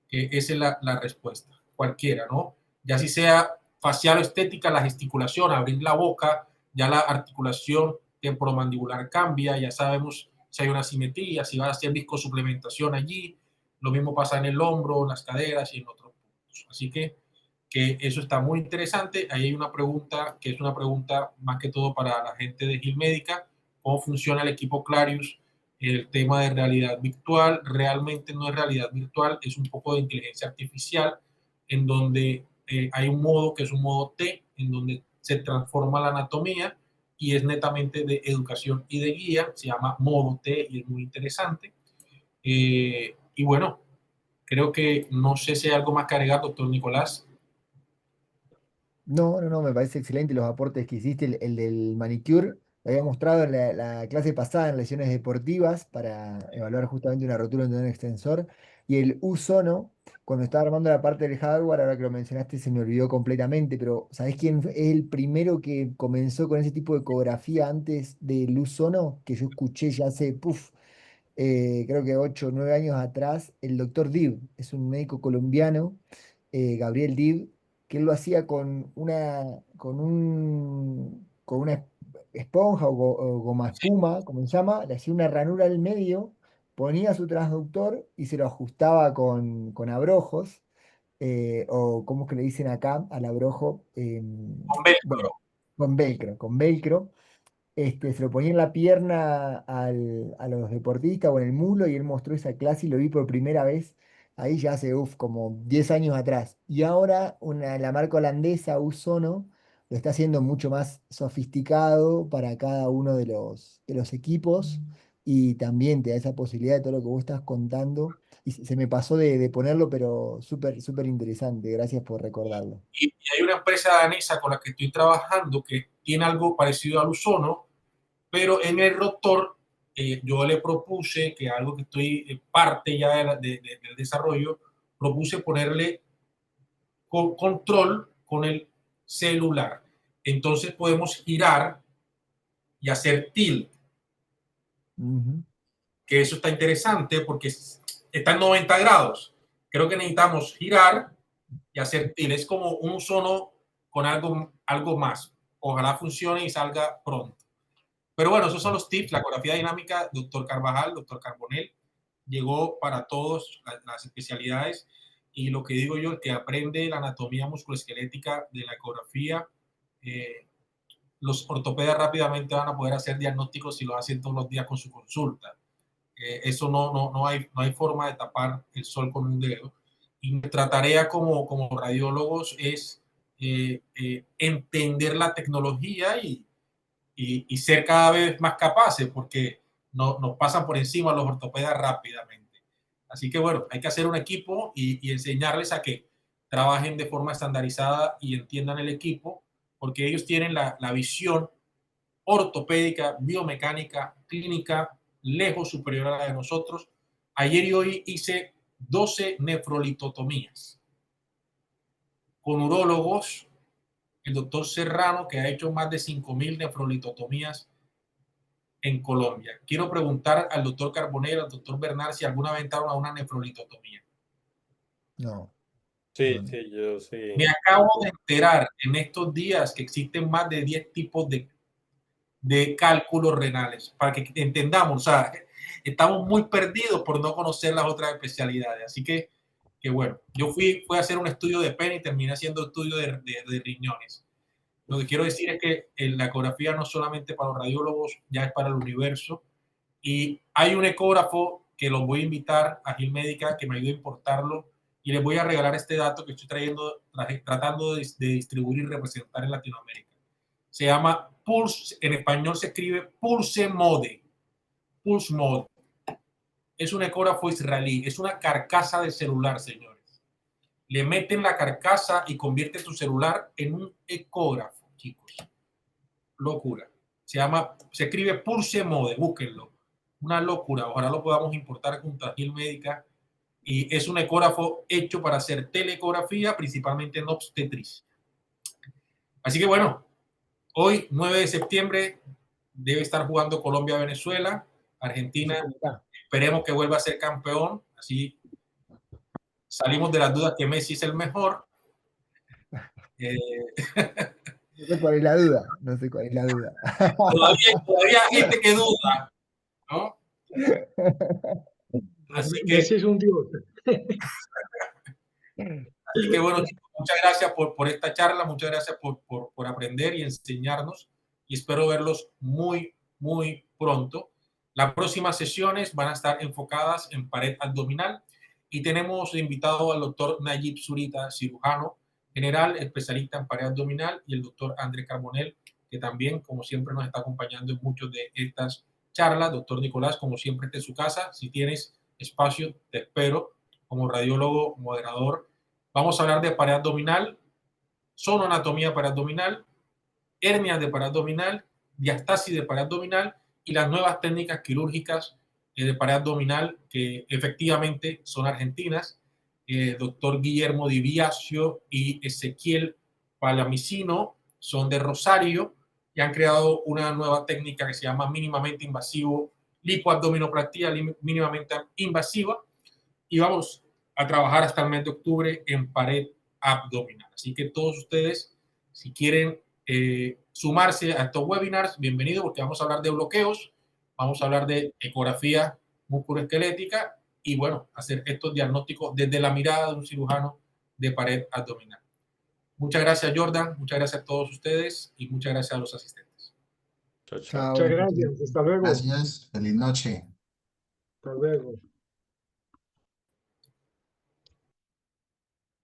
D: esa es la respuesta, cualquiera, ¿no? Ya si sea facial o estética, la gesticulación, abrir la boca, ya la articulación temporomandibular cambia, ya sabemos si hay una simetría, si va a hacer viscosuplementación allí, lo mismo pasa en el hombro, en las caderas y en otros puntos. Así que eso está muy interesante. Ahí hay una pregunta que es una pregunta más que todo para la gente de Gil Médica, cómo funciona el equipo Clarius, el tema de realidad virtual. Realmente no es realidad virtual, es un poco de inteligencia artificial, en donde hay un modo que es un modo T, en donde se transforma la anatomía y es netamente de educación y de guía, se llama modo T y es muy interesante. Y bueno, creo que no sé si hay algo más que agregar, doctor Nicolás.
A: No, no, no, me parece excelente los aportes que hiciste. El del manicure lo había mostrado en la clase pasada en lesiones deportivas para evaluar justamente una rotura de un extensor. Y el Usono cuando estaba armando la parte del hardware, ahora que lo mencionaste se me olvidó completamente, pero ¿sabés quién es el primero que comenzó con ese tipo de ecografía antes de Luz Sono? Que yo escuché ya hace, creo que 8 o 9 años atrás, el doctor Dib, es un médico colombiano, Gabriel Dib, que él lo hacía con una esponja o goma espuma, como se llama, le hacía una ranura al medio, ponía su transductor y se lo ajustaba con abrojos, o como es que le dicen acá al abrojo.
D: Con velcro.
A: Bueno, con velcro, se lo ponía en la pierna a los deportistas o en el muslo y él mostró esa clase y lo vi por primera vez ahí ya hace como 10 años atrás. Y ahora la marca holandesa Usono lo está haciendo mucho más sofisticado para cada uno de los equipos y también te da esa posibilidad de todo lo que vos estás contando. Y se me pasó de ponerlo, pero súper, súper interesante. Gracias por recordarlo.
D: Y hay una empresa danesa con la que estoy trabajando que tiene algo parecido al Usono, pero en el rotor yo le propuse que algo que estoy parte ya del desarrollo, propuse ponerle control con el celular. Entonces podemos girar y hacer tilt,
A: Ujú.
D: que eso está interesante porque está en 90 grados. Creo que necesitamos girar y hacer tilt. Es como un sono con algo más. Ojalá funcione y salga pronto. Pero bueno, esos son los tips. La ecografía dinámica, doctor Carvajal, doctor Carbonell, llegó para todos las especialidades. Y lo que digo yo, el que aprende la anatomía musculoesquelética de la ecografía, eh, los ortopedas rápidamente van a poder hacer diagnósticos si lo hacen todos los días con su consulta. Eso no hay forma de tapar el sol con un dedo. Y nuestra tarea como radiólogos es entender la tecnología y ser cada vez más capaces, porque nos pasan por encima los ortopedas rápidamente. Así que bueno, hay que hacer un equipo y enseñarles a que trabajen de forma estandarizada y entiendan el equipo, porque ellos tienen la visión ortopédica, biomecánica, clínica, lejos superior a la de nosotros. Ayer y hoy hice 12 nefrolitotomías con urólogos, el doctor Serrano, que ha hecho más de 5.000 nefrolitotomías en Colombia. Quiero preguntar al doctor Carbonell, al doctor Bernard, si alguna vez entraron a una nefrolitotomía.
A: No,
E: Sí,
A: no, no.
E: sí, yo sí.
D: Me acabo de enterar en estos días que existen más de 10 tipos de cálculos renales, para que entendamos, o sea, estamos muy perdidos por no conocer las otras especialidades. Así que bueno, yo fui a hacer un estudio de pene y terminé haciendo estudio de riñones. Lo que quiero decir es que la ecografía no solamente para los radiólogos, ya es para el universo. Y hay un ecógrafo que los voy a invitar a Gil Médica que me ayude a importarlo y les voy a regalar este dato que estoy tratando de distribuir y representar en Latinoamérica. Se llama Pulse, en español se escribe Pulse Mode. Pulse Mode. Es un ecógrafo israelí, es una carcasa de celular, señores. Le meten la carcasa y convierte tu celular en un ecógrafo, chicos. Locura. Se escribe Pulse Mode, búsquenlo. Una locura. Ojalá lo podamos importar junto a Gil Médica. Y es un ecógrafo hecho para hacer teleecografía, principalmente en obstetricia. Así que bueno, hoy, 9 de septiembre, debe estar jugando Colombia-Venezuela.
A: Eso
D: Argentina,
A: cómo está.
D: esperemos que vuelva a ser campeón. Así salimos de las dudas que Messi es el mejor. Eh,
A: No sé cuál es la duda. No sé cuál es la duda.
D: todavía hay gente que duda, ¿no? Así que
F: Messi es un dios.
D: Así que bueno, chicos, muchas gracias por esta charla, muchas gracias por aprender y enseñarnos y espero verlos muy, muy pronto. Las próximas sesiones van a estar enfocadas en pared abdominal y tenemos invitado al doctor Nayib Zurita, cirujano general, especialista en pared abdominal, y el doctor André Carbonell, que también, como siempre, nos está acompañando en muchas de estas charlas. Doctor Nicolás, como siempre, esta es su casa. Si tienes espacio, te espero como radiólogo, moderador. Vamos a hablar de pared abdominal, sonoanatomía pared abdominal, hernias de pared abdominal, diastasis de pared abdominal y las nuevas técnicas quirúrgicas de pared abdominal que efectivamente son argentinas. doctor Guillermo Di Biasio y Ezequiel Palamicino, son de Rosario y han creado una nueva técnica que se llama mínimamente invasivo, lipoabdominoplastia mínimamente invasiva, y vamos a trabajar hasta el mes de octubre en pared abdominal. Así que todos ustedes, si quieren sumarse a estos webinars, bienvenidos, porque vamos a hablar de bloqueos, vamos a hablar de ecografía musculoesquelética y, bueno, hacer estos diagnósticos desde la mirada de un cirujano de pared abdominal. Muchas gracias, Jordan, muchas gracias a todos ustedes y muchas gracias a los asistentes.
E: Chao, chao.
A: Chao.
F: Muchas gracias. Hasta luego.
C: Gracias, feliz noche.
F: Hasta luego.